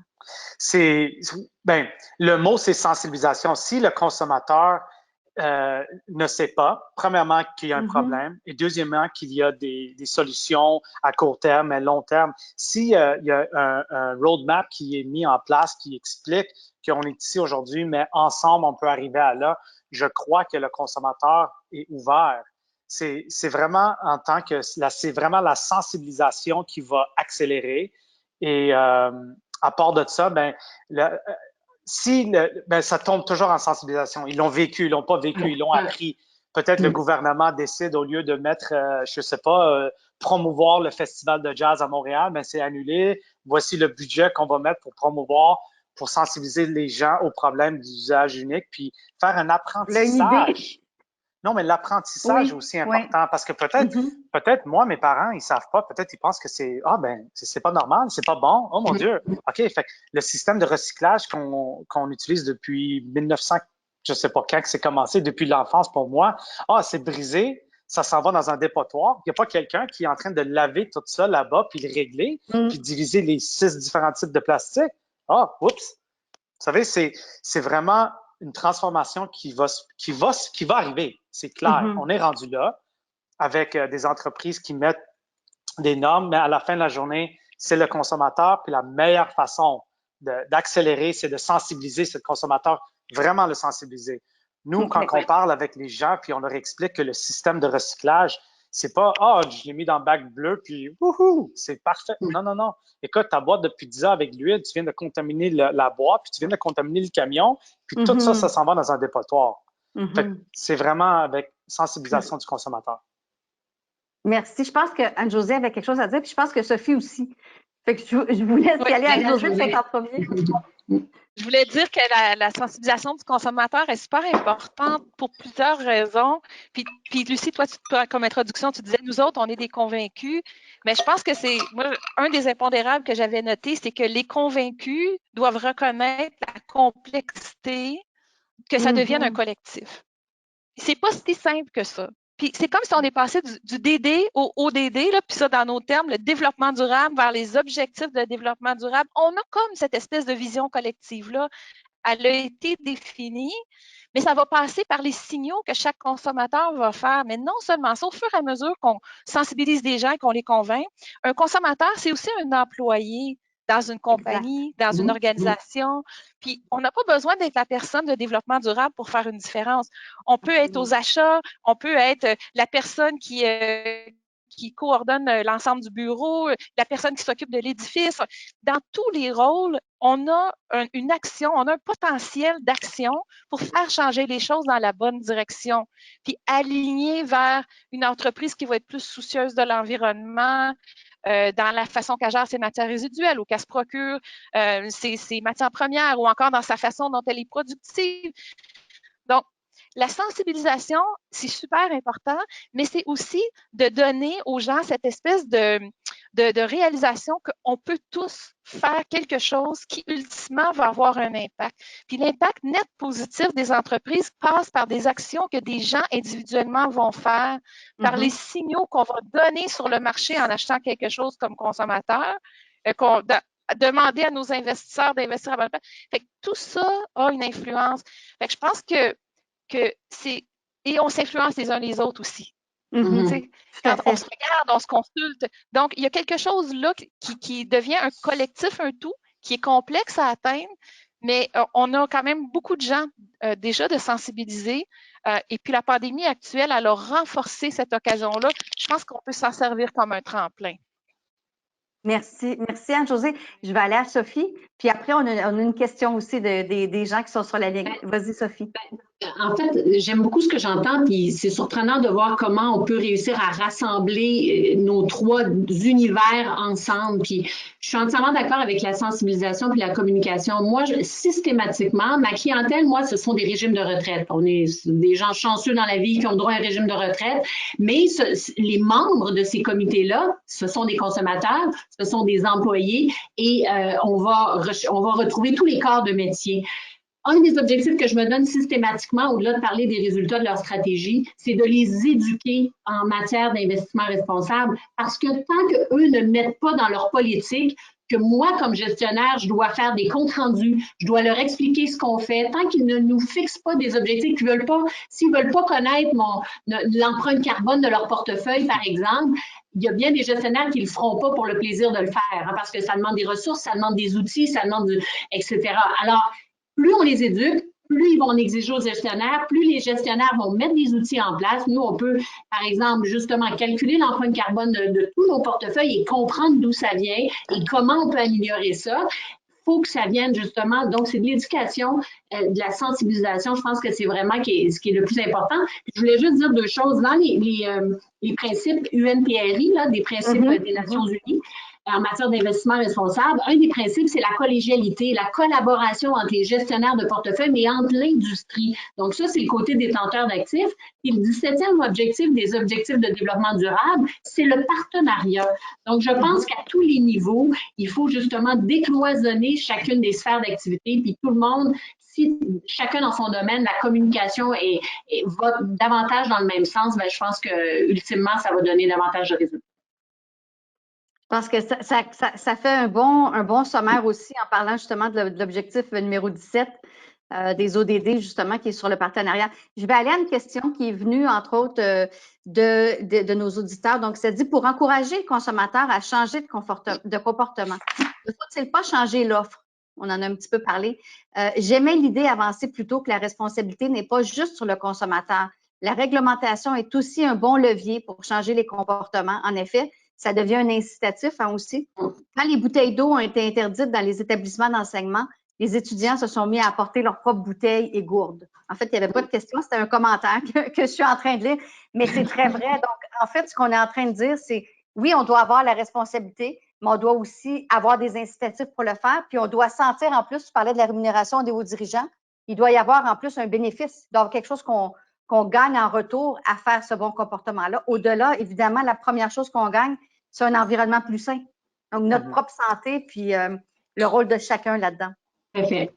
Le mot, c'est sensibilisation. Si le consommateur ne sait pas, premièrement, qu'il y a un problème, et deuxièmement, qu'il y a des solutions à court terme et long terme. S'il y a un roadmap qui est mis en place, qui explique qu'on est ici aujourd'hui, mais ensemble, on peut arriver à là, je crois que le consommateur est ouvert. C'est vraiment c'est vraiment la sensibilisation qui va accélérer. Et à part de ça, ça tombe toujours en sensibilisation. Ils l'ont vécu, ils l'ont pas vécu, ils l'ont appris. Peut-être le gouvernement décide, au lieu de mettre, je sais pas, promouvoir le festival de jazz à Montréal, c'est annulé. Voici le budget qu'on va mettre pour promouvoir pour sensibiliser les gens aux problèmes d'usage unique, puis faire un Là, une apprentissage. idée. Non, mais l'apprentissage Oui, aussi important, parce que peut-être, Mhm. peut-être moi, mes parents, ils savent pas, peut-être ils pensent que c'est, ah ben, c'est pas normal, c'est pas bon, oh mon Dieu. OK, fait que le système de recyclage qu'on utilise depuis 1900, je sais pas quand que c'est commencé, depuis l'enfance pour moi, ah, c'est brisé, ça s'en va dans un dépotoir. Il n'y a pas quelqu'un qui est en train de laver tout ça là-bas, puis le régler, puis diviser les 6 différents types de plastique. Ah, oups. Vous savez, c'est vraiment une transformation qui va arriver. C'est clair. Mhm. On est rendu là avec des entreprises qui mettent des normes, mais à la fin de la journée, c'est le consommateur. Puis la meilleure façon d'accélérer, c'est de sensibiliser ce consommateur, vraiment le sensibiliser. Nous, quand on parle avec les gens, puis on leur explique que le système de recyclage, c'est pas, ah, je l'ai mis dans le bac bleu, puis wouhou, c'est parfait. Non, non, non. Écoute, ta boîte de pizza avec l'huile, tu viens de contaminer la boîte, puis tu viens de contaminer le camion, puis tout ça, ça s'en va dans un dépotoir. Fait que c'est vraiment avec sensibilisation du consommateur. Merci. Je pense que Anne-Josée avait quelque chose à dire, puis je pense que Sophie aussi. Fait que je vous laisse y aller. Anne-Josée, peut-être en premier. Je voulais dire que la sensibilisation du consommateur est super importante pour plusieurs raisons. Puis Lucie, toi, comme introduction, tu disais, nous autres, on est des convaincus. Mais je pense que c'est, moi, un des impondérables que j'avais noté, c'est que les convaincus doivent reconnaître la complexité que ça devienne un collectif. C'est pas si simple que ça. Puis c'est comme si on est passé du DD au ODD, là, puis ça, dans nos termes, le développement durable vers les objectifs de développement durable. On a comme cette espèce de vision collective-là. Elle a été définie, mais ça va passer par les signaux que chaque consommateur va faire. Mais non seulement ça, au fur et à mesure qu'on sensibilise des gens et qu'on les convainc, un consommateur, c'est aussi un employé dans une compagnie, dans une organisation. Puis, on n'a pas besoin d'être la personne de développement durable pour faire une différence. On peut être aux achats, on peut être la personne qui coordonne l'ensemble du bureau, la personne qui s'occupe de l'édifice. Dans tous les rôles, on a une action, on a un potentiel d'action pour faire changer les choses dans la bonne direction, puis aligner vers une entreprise qui va être plus soucieuse de l'environnement, dans la façon qu'elle gère ses matières résiduelles ou qu'elle se procure ses matières premières ou encore dans sa façon dont elle est productive. Donc, la sensibilisation, c'est super important, mais c'est aussi de donner aux gens cette espèce de réalisation qu'on peut tous faire quelque chose qui, ultimement, va avoir un impact. Puis l'impact net positif des entreprises passe par des actions que des gens individuellement vont faire, par les signaux qu'on va donner sur le marché en achetant quelque chose comme consommateur, demander à nos investisseurs d'investir à bonne place. Fait que tout ça a une influence. Fait que je pense que c'est... Et on s'influence les uns les autres aussi. Quand on se regarde, on se consulte. Donc, il y a quelque chose là qui devient un collectif, un tout, qui est complexe à atteindre, mais on a quand même beaucoup de gens déjà de sensibiliser. Et puis, la pandémie actuelle, elle a renforcé cette occasion-là. Je pense qu'on peut s'en servir comme un tremplin. Merci. Merci, Anne-Josée. Je vais aller à Sophie. Puis après, on a une question aussi des gens qui sont sur la ligne. Vas-y, Sophie. En fait, j'aime beaucoup ce que j'entends, puis c'est surprenant de voir comment on peut réussir à rassembler nos trois univers ensemble. Puis je suis entièrement d'accord avec la sensibilisation puis la communication. Moi, systématiquement, ma clientèle, moi, ce sont des régimes de retraite. On est des gens chanceux dans la vie qui ont droit à un régime de retraite, mais les membres de ces comités-là, ce sont des consommateurs, ce sont des employés et on va retrouver tous les corps de métier. Un des objectifs que je me donne systématiquement, au-delà de parler des résultats de leur stratégie, c'est de les éduquer en matière d'investissement responsable parce que tant qu'eux ne mettent pas dans leur politique que moi, comme gestionnaire, je dois faire des comptes rendus, je dois leur expliquer ce qu'on fait, tant qu'ils ne nous fixent pas des objectifs qu'ils veulent pas, s'ils veulent pas connaître l'empreinte carbone de leur portefeuille, par exemple, il y a bien des gestionnaires qui ne le feront pas pour le plaisir de le faire, hein, parce que ça demande des ressources, ça demande des outils, ça demande etc. Alors, plus on les éduque, plus ils vont en exiger aux gestionnaires, plus les gestionnaires vont mettre des outils en place. Nous, on peut, par exemple, justement, calculer l'empreinte carbone de tous nos portefeuilles et comprendre d'où ça vient et comment on peut améliorer ça. Il faut que ça vienne justement, donc c'est de l'éducation, de la sensibilisation, je pense que c'est vraiment ce qui est le plus important. Puis, je voulais juste dire deux choses. Dans les principes UNPRI, là, des principes des Nations Unies, en matière d'investissement responsable, un des principes, c'est la collégialité, la collaboration entre les gestionnaires de portefeuille, mais entre l'industrie. Donc ça, c'est le côté détenteur d'actifs. Et le 17e objectif des objectifs de développement durable, c'est le partenariat. Donc, je pense qu'à tous les niveaux, il faut justement décloisonner chacune des sphères d'activité, puis tout le monde, si chacun dans son domaine, la communication va davantage dans le même sens, bien, je pense que ultimement, ça va donner davantage de résultats. Je pense que ça fait un bon sommaire aussi en parlant justement de l'objectif numéro 17 des ODD, justement, qui est sur le partenariat. Je vais aller à une question qui est venue, entre autres, de nos auditeurs. Donc, ça dit, pour encourager le consommateur à changer de comportement, ne faut-il pas changer l'offre? On en a un petit peu parlé. J'aimais l'idée avancée plutôt que la responsabilité n'est pas juste sur le consommateur. La réglementation est aussi un bon levier pour changer les comportements. En effet, ça devient un incitatif aussi. Quand les bouteilles d'eau ont été interdites dans les établissements d'enseignement, les étudiants se sont mis à apporter leurs propres bouteilles et gourdes. En fait, il n'y avait pas de question, c'était un commentaire que je suis en train de lire, mais c'est très vrai. Donc, en fait, ce qu'on est en train de dire, c'est oui, on doit avoir la responsabilité, mais on doit aussi avoir des incitatifs pour le faire, puis on doit sentir, en plus, tu parlais de la rémunération des hauts dirigeants, il doit y avoir en plus un bénéfice, donc quelque chose qu'on gagne en retour à faire ce bon comportement-là. Au-delà, évidemment, la première chose qu'on gagne, c'est un environnement plus sain. Donc, notre propre santé, puis le rôle de chacun là-dedans. Parfait.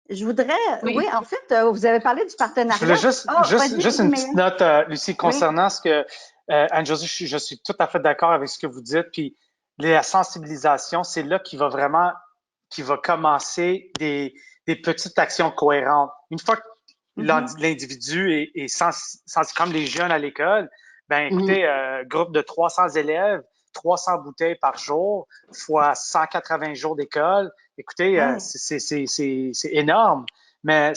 Je voudrais, oui, en fait, vous avez parlé du partenariat. Je voulais juste une petite note, Lucie, concernant ce que, Anne-Josée, je suis tout à fait d'accord avec ce que vous dites, puis la sensibilisation, c'est là qui va commencer des petites actions cohérentes. Une fois que l'individu est comme les jeunes à l'école, ben écoutez, groupe de 300 élèves, 300 bouteilles par jour, fois 180 jours d'école, écoutez, c'est énorme. Mais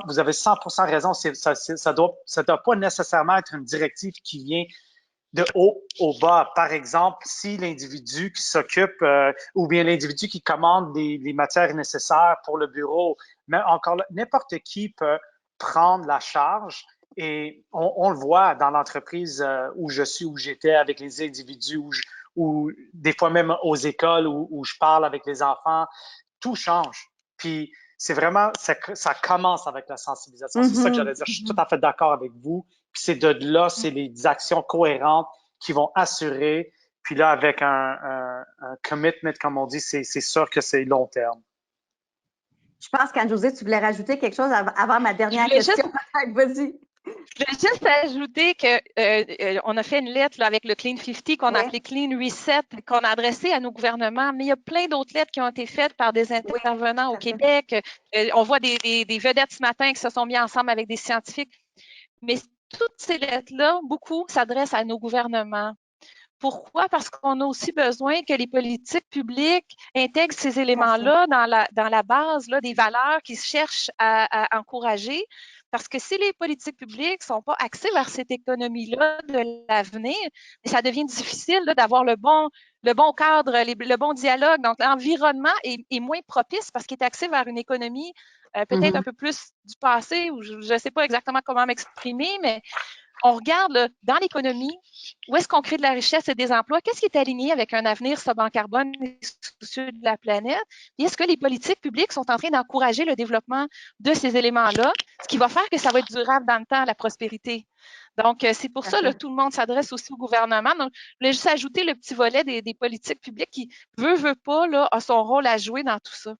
vous avez 100% raison, ça doit pas nécessairement être une directive qui vient de haut au bas. Par exemple, si l'individu qui s'occupe ou bien l'individu qui commande les matières nécessaires pour le bureau, mais encore là, n'importe qui peut prendre la charge. Et on le voit dans l'entreprise où je suis, où j'étais avec les individus, ou des fois même aux écoles où je parle avec les enfants, tout change. Puis c'est vraiment, ça commence avec la sensibilisation. C'est ça que j'allais dire. Je suis tout à fait d'accord avec vous. Puis c'est de là, c'est les actions cohérentes qui vont assurer. Puis là, avec un commitment, comme on dit, c'est sûr que c'est long terme. Je pense qu'Anne-Josée, tu voulais rajouter quelque chose avant ma dernière question. Vas-y. Je voulais juste ajouter qu'on a fait une lettre là, avec le Clean 50 qu'on a appelé Clean Reset, qu'on a adressé à nos gouvernements, mais il y a plein d'autres lettres qui ont été faites par des intervenants au Québec. On voit des vedettes ce matin qui se sont mis ensemble avec des scientifiques. Mais toutes ces lettres-là, beaucoup s'adressent à nos gouvernements. Pourquoi? Parce qu'on a aussi besoin que les politiques publiques intègrent ces éléments-là dans la base là, des valeurs qu'ils cherchent à encourager. Parce que si les politiques publiques ne sont pas axées vers cette économie-là de l'avenir, ça devient difficile d'avoir le bon cadre, le bon dialogue. Donc, l'environnement est moins propice parce qu'il est axé vers une économie peut-être un peu plus du passé, ou je ne sais pas exactement comment m'exprimer, mais on regarde là, dans l'économie, où est-ce qu'on crée de la richesse et des emplois? Qu'est-ce qui est aligné avec un avenir sobre en carbone et soucieux de la planète? Et est-ce que les politiques publiques sont en train d'encourager le développement de ces éléments-là, ce qui va faire que ça va être durable dans le temps, la prospérité? Donc, c'est pour ça que tout le monde s'adresse aussi au gouvernement. Donc, je voulais juste ajouter le petit volet des politiques publiques qui, veut pas, là, a son rôle à jouer dans tout ça.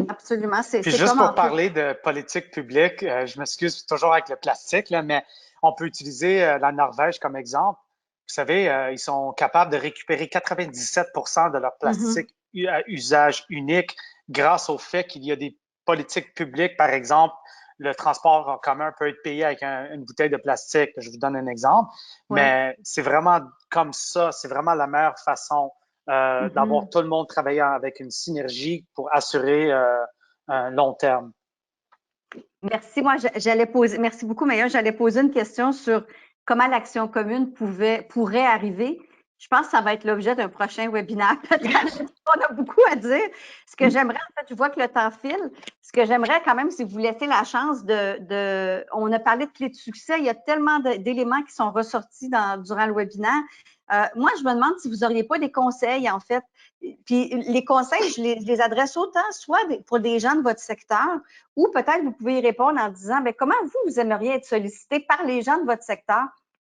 Absolument. Puis juste pour parler de politique publique, je m'excuse toujours avec le plastique, là, mais on peut utiliser la Norvège comme exemple. Vous savez, ils sont capables de récupérer 97% de leur plastique à usage unique grâce au fait qu'il y a des politiques publiques. Par exemple, le transport en commun peut être payé avec une bouteille de plastique. Je vous donne un exemple. Mais c'est vraiment comme ça, c'est vraiment la meilleure façon d'avoir tout le monde travaillant avec une synergie pour assurer un long terme. Merci. Merci beaucoup, Maya. J'allais poser une question sur comment l'action commune pourrait arriver. Je pense que ça va être l'objet d'un prochain webinaire. On a beaucoup à dire. Ce que j'aimerais, en fait, je vois que le temps file. Ce que j'aimerais quand même, c'est vous laisser la chance on a parlé de clés de succès. Il y a tellement d'éléments qui sont ressortis durant le webinaire. Moi, je me demande si vous n'auriez pas des conseils, en fait. Puis les conseils, je les adresse autant soit pour des gens de votre secteur ou peut-être vous pouvez y répondre en disant, bien, comment vous aimeriez être sollicité par les gens de votre secteur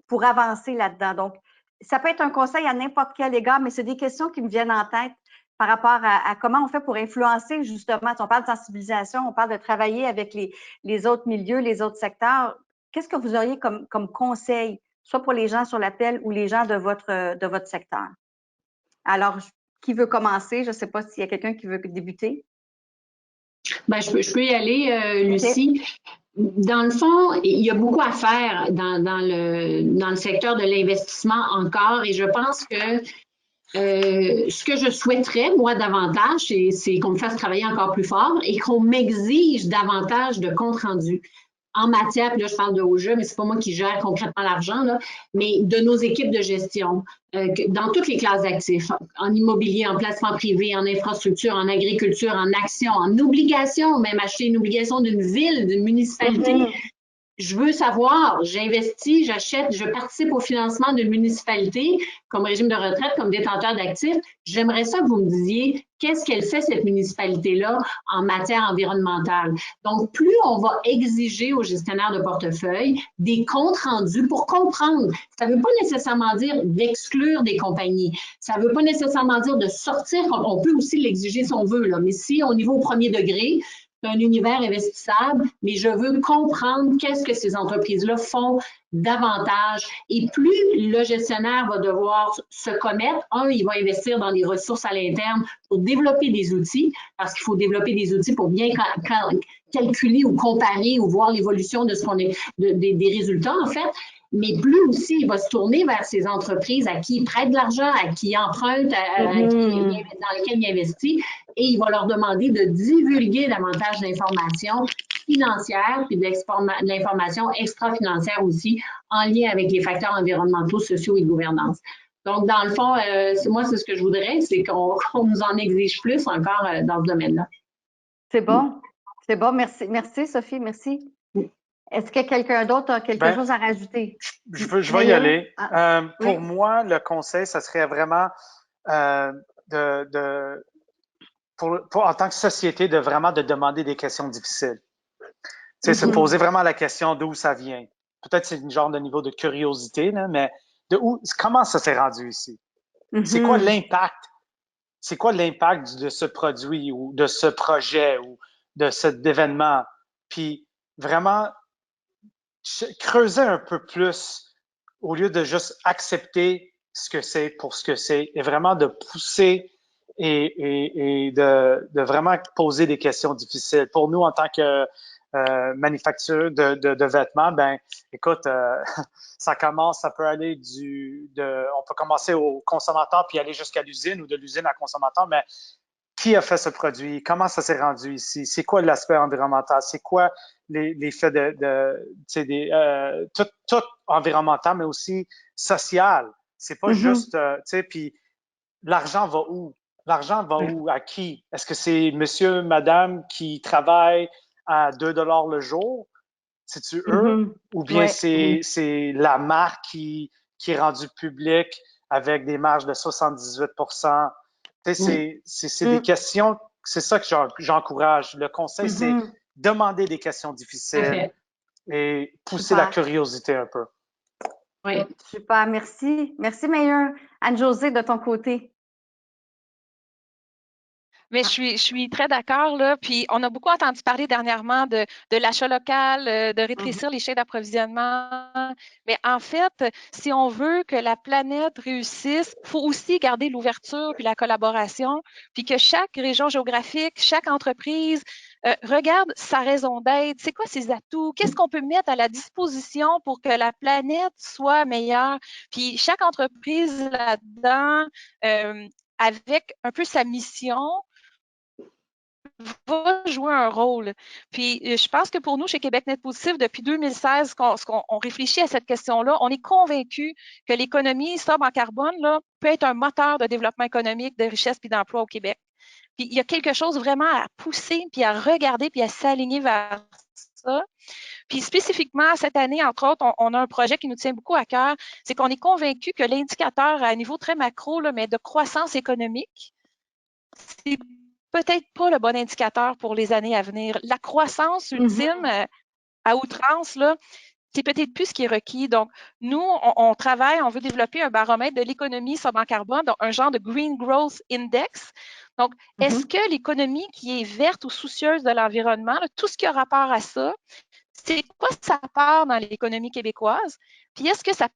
pour avancer là-dedans. Donc, ça peut être un conseil à n'importe quel égard, mais c'est des questions qui me viennent en tête par rapport à comment on fait pour influencer, justement. On parle de sensibilisation, on parle de travailler avec les autres milieux, les autres secteurs. Qu'est-ce que vous auriez comme conseil, soit pour les gens sur l'appel ou les gens de votre secteur? Alors, qui veut commencer? Je ne sais pas s'il y a quelqu'un qui veut débuter. Ben, je peux y aller, Lucie. Okay. Dans le fond, il y a beaucoup à faire dans le secteur de l'investissement encore, et je pense que ce que je souhaiterais, moi, davantage, c'est qu'on me fasse travailler encore plus fort et qu'on m'exige davantage de compte rendu. En matière, puis là, je parle de haut jeu, mais c'est pas moi qui gère concrètement l'argent, là, mais de nos équipes de gestion, dans toutes les classes d'actifs, en immobilier, en placement privé, en infrastructure, en agriculture, en action, en obligation, même acheter une obligation d'une ville, d'une municipalité. Je veux savoir, j'investis, j'achète, je participe au financement d'une municipalité comme régime de retraite, comme détenteur d'actifs. J'aimerais ça que vous me disiez qu'est-ce qu'elle fait, cette municipalité-là, en matière environnementale. Donc, plus on va exiger aux gestionnaires de portefeuille des comptes rendus pour comprendre. Ça ne veut pas nécessairement dire d'exclure des compagnies. Ça ne veut pas nécessairement dire de sortir. On peut aussi l'exiger si on veut, là. Mais si au niveau premier degré, un univers investissable, mais je veux comprendre qu'est-ce que ces entreprises-là font davantage. Et plus le gestionnaire va devoir se commettre, il va investir dans des ressources à l'interne pour développer des outils, parce qu'il faut développer des outils pour bien calculer ou comparer ou voir l'évolution de ce qu'on est, des résultats, en fait. Mais plus aussi, il va se tourner vers ces entreprises à qui il prête de l'argent, à qui il emprunte, dans lesquelles il investit, et il va leur demander de divulguer davantage d'informations financières puis de l'information extra-financière aussi en lien avec les facteurs environnementaux, sociaux et de gouvernance. Donc, dans le fond, moi, c'est ce que je voudrais, c'est qu'on nous en exige plus encore dans ce domaine-là. C'est bon. C'est bon. Merci. Merci, Sophie. Merci. Est-ce que quelqu'un d'autre a quelque chose à rajouter? Je vais y aller. Pour moi, le conseil, ça serait vraiment en tant que société, de vraiment de demander des questions difficiles. Se poser vraiment la question d'où ça vient. Peut-être c'est une genre de niveau de curiosité, là, mais comment ça s'est rendu ici? C'est quoi l'impact? C'est quoi l'impact de ce produit ou de ce projet ou de cet événement? Puis vraiment creuser un peu plus au lieu de juste accepter ce que c'est pour ce que c'est et vraiment de pousser et de vraiment poser des questions difficiles. Pour nous, en tant que manufacture de vêtements, ben écoute, ça peut aller on peut commencer au consommateur puis aller jusqu'à l'usine ou de l'usine à consommateur, mais qui a fait ce produit? Comment ça s'est rendu ici? C'est quoi l'aspect environnemental? C'est quoi les faits tout environnemental, mais aussi social? C'est pas juste, puis l'argent va où? L'argent va où? À qui? Est-ce que c'est monsieur, madame qui travaille à 2 $ le jour? C'est-tu eux? Ou bien c'est la marque qui est rendue publique avec des marges de 78%? C'est des questions, c'est ça que j'encourage. Le conseil, c'est demander des questions difficiles et pousser la curiosité un peu. Oui. Super, merci. Merci, Meilleur. Anne-Josée, de ton côté. Mais je suis très d'accord, là. Puis on a beaucoup entendu parler dernièrement de l'achat local, de rétrécir les chaînes d'approvisionnement. Mais en fait, si on veut que la planète réussisse, il faut aussi garder l'ouverture puis la collaboration, puis que chaque région géographique, chaque entreprise regarde sa raison d'être. C'est quoi ses atouts? Qu'est-ce qu'on peut mettre à la disposition pour que la planète soit meilleure? Puis chaque entreprise là-dedans, avec un peu sa mission, va jouer un rôle. Puis, je pense que pour nous, chez Québec Net Positif, depuis 2016, on réfléchit à cette question-là, on est convaincu que l'économie sobre en carbone là, peut être un moteur de développement économique, de richesse puis d'emploi au Québec. Puis, il y a quelque chose vraiment à pousser, puis à regarder, puis à s'aligner vers ça. Puis spécifiquement, cette année, entre autres, on a un projet qui nous tient beaucoup à cœur, c'est qu'on est convaincu que l'indicateur à un niveau très macro, là, mais de croissance économique, c'est peut-être pas le bon indicateur pour les années à venir. La croissance ultime, à outrance, là, c'est peut-être plus ce qui est requis. Donc, nous, on travaille, on veut développer un baromètre de l'économie sobre en carbone, donc un genre de Green Growth Index. Donc, est-ce que l'économie qui est verte ou soucieuse de l'environnement, tout ce qui a rapport à ça, c'est quoi sa part dans l'économie québécoise? Puis est-ce que cette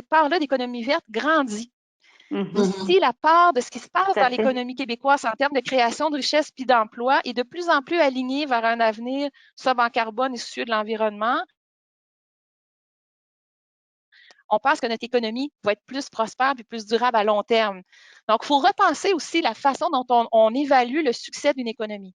part-là d'économie verte grandit? Si la part de ce qui se passe dans l'économie québécoise en termes de création de richesse puis d'emploi est de plus en plus alignée vers un avenir sobre en carbone et soucieux de l'environnement, on pense que notre économie va être plus prospère et plus durable à long terme. Donc, il faut repenser aussi la façon dont on évalue le succès d'une économie.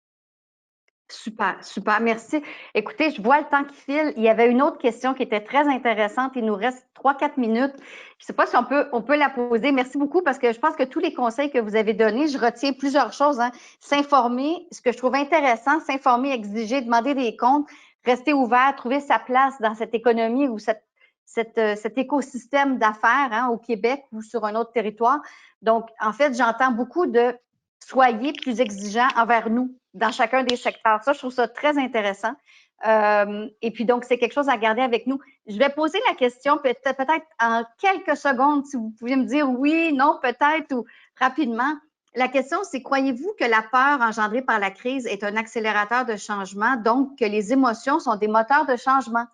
Super, super, merci. Écoutez, je vois le temps qui file. Il y avait une autre question qui était très intéressante. Il nous reste 3-4 minutes. Je ne sais pas si on peut la poser. Merci beaucoup parce que je pense que tous les conseils que vous avez donnés, je retiens plusieurs choses. Hein. S'informer, ce que je trouve intéressant, s'informer, exiger, demander des comptes, rester ouvert, trouver sa place dans cette économie ou cet écosystème d'affaires hein, au Québec ou sur un autre territoire. Donc, en fait, j'entends beaucoup de soyez plus exigeants envers nous dans chacun des secteurs. Ça, je trouve ça très intéressant. Et puis, donc, c'est quelque chose à garder avec nous. Je vais poser la question peut-être en quelques secondes, si vous pouviez me dire oui, non, peut-être ou rapidement. La question, c'est croyez-vous que la peur engendrée par la crise est un accélérateur de changement, donc que les émotions sont des moteurs de changement?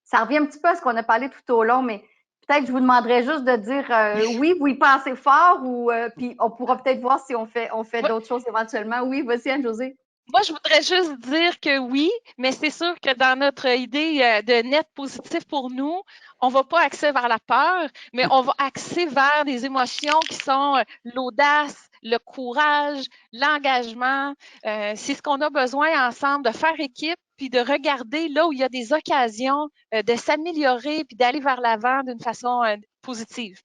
Ça revient un petit peu à ce qu'on a parlé tout au long, mais peut-être que je vous demanderais juste de dire oui, vous y pensez fort ou puis on pourra peut-être voir si on fait d'autres choses éventuellement. Oui, vas-y, Anne-Josée. Moi, je voudrais juste dire que oui, mais c'est sûr que dans notre idée de net positif pour nous, on va pas axer vers la peur, mais on va axer vers des émotions qui sont l'audace, le courage, l'engagement. C'est ce qu'on a besoin ensemble, de faire équipe, puis de regarder là où il y a des occasions de s'améliorer, puis d'aller vers l'avant d'une façon positive.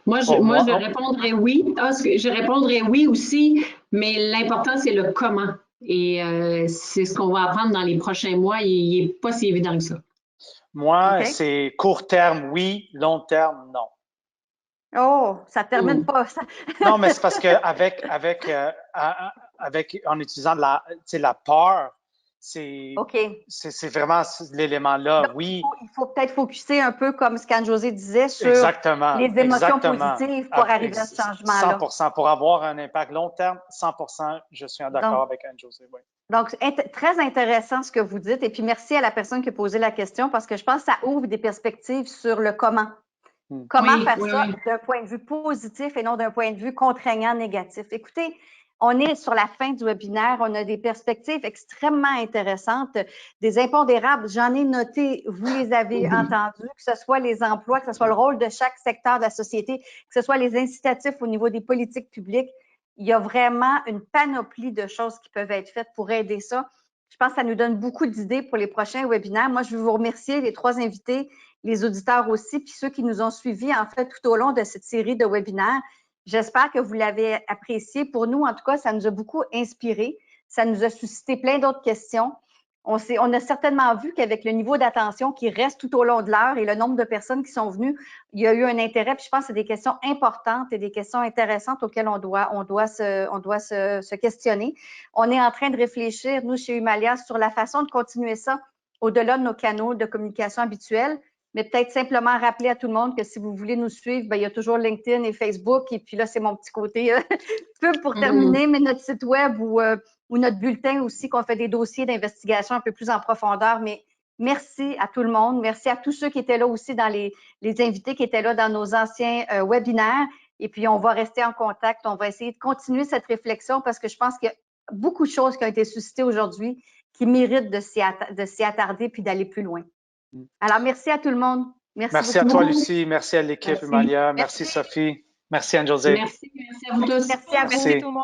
Moi, je répondrais oui. Je répondrais oui aussi, mais l'important, c'est le comment. Et c'est ce qu'on va apprendre dans les prochains mois. Il n'est pas si évident que ça. Moi, c'est court terme, oui, long terme, non. Oh, ça ne termine pas. Ça. Non, mais c'est parce que en utilisant la peur, c'est vraiment l'élément-là, oui. Il faut peut-être focuser un peu comme ce qu'Anne-Josée disait sur les émotions positives pour arriver à ce changement-là. 100%. Pour avoir un impact long terme, 100%, je suis d'accord avec Anne-Josée. Oui. Donc, très intéressant ce que vous dites. Et puis, merci à la personne qui a posé la question parce que je pense que ça ouvre des perspectives sur le comment. Comment faire ça d'un point de vue positif et non d'un point de vue contraignant négatif. Écoutez, on est sur la fin du webinaire. On a des perspectives extrêmement intéressantes, des impondérables. J'en ai noté, vous les avez entendus, que ce soit les emplois, que ce soit le rôle de chaque secteur de la société, que ce soit les incitatifs au niveau des politiques publiques. Il y a vraiment une panoplie de choses qui peuvent être faites pour aider ça. Je pense que ça nous donne beaucoup d'idées pour les prochains webinaires. Moi, je veux vous remercier, les 3 invités, les auditeurs aussi, puis ceux qui nous ont suivis, en fait, tout au long de cette série de webinaires. J'espère que vous l'avez apprécié. Pour nous, en tout cas, ça nous a beaucoup inspiré. Ça nous a suscité plein d'autres questions. On a certainement vu qu'avec le niveau d'attention qui reste tout au long de l'heure et le nombre de personnes qui sont venues, il y a eu un intérêt. Puis je pense que c'est des questions importantes et des questions intéressantes auxquelles on doit se questionner. On est en train de réfléchir, nous, chez Humalia, sur la façon de continuer ça au-delà de nos canaux de communication habituels. Mais peut-être simplement rappeler à tout le monde que si vous voulez nous suivre, il y a toujours LinkedIn et Facebook. Et puis là, c'est mon petit côté pub pour terminer, mais notre site web ou notre bulletin aussi, qu'on fait des dossiers d'investigation un peu plus en profondeur. Mais merci à tout le monde. Merci à tous ceux qui étaient là aussi dans les invités qui étaient là dans nos anciens webinaires. Et puis, on va rester en contact. On va essayer de continuer cette réflexion parce que je pense qu'il y a beaucoup de choses qui ont été suscitées aujourd'hui qui méritent de s'y attarder puis d'aller plus loin. Alors, merci à tout le monde. Merci à toi, Lucie. Merci à l'équipe, Humalia. Merci, Sophie. Merci, Anne-Josée. Merci à vous tous. Merci à vous. Merci tout le monde.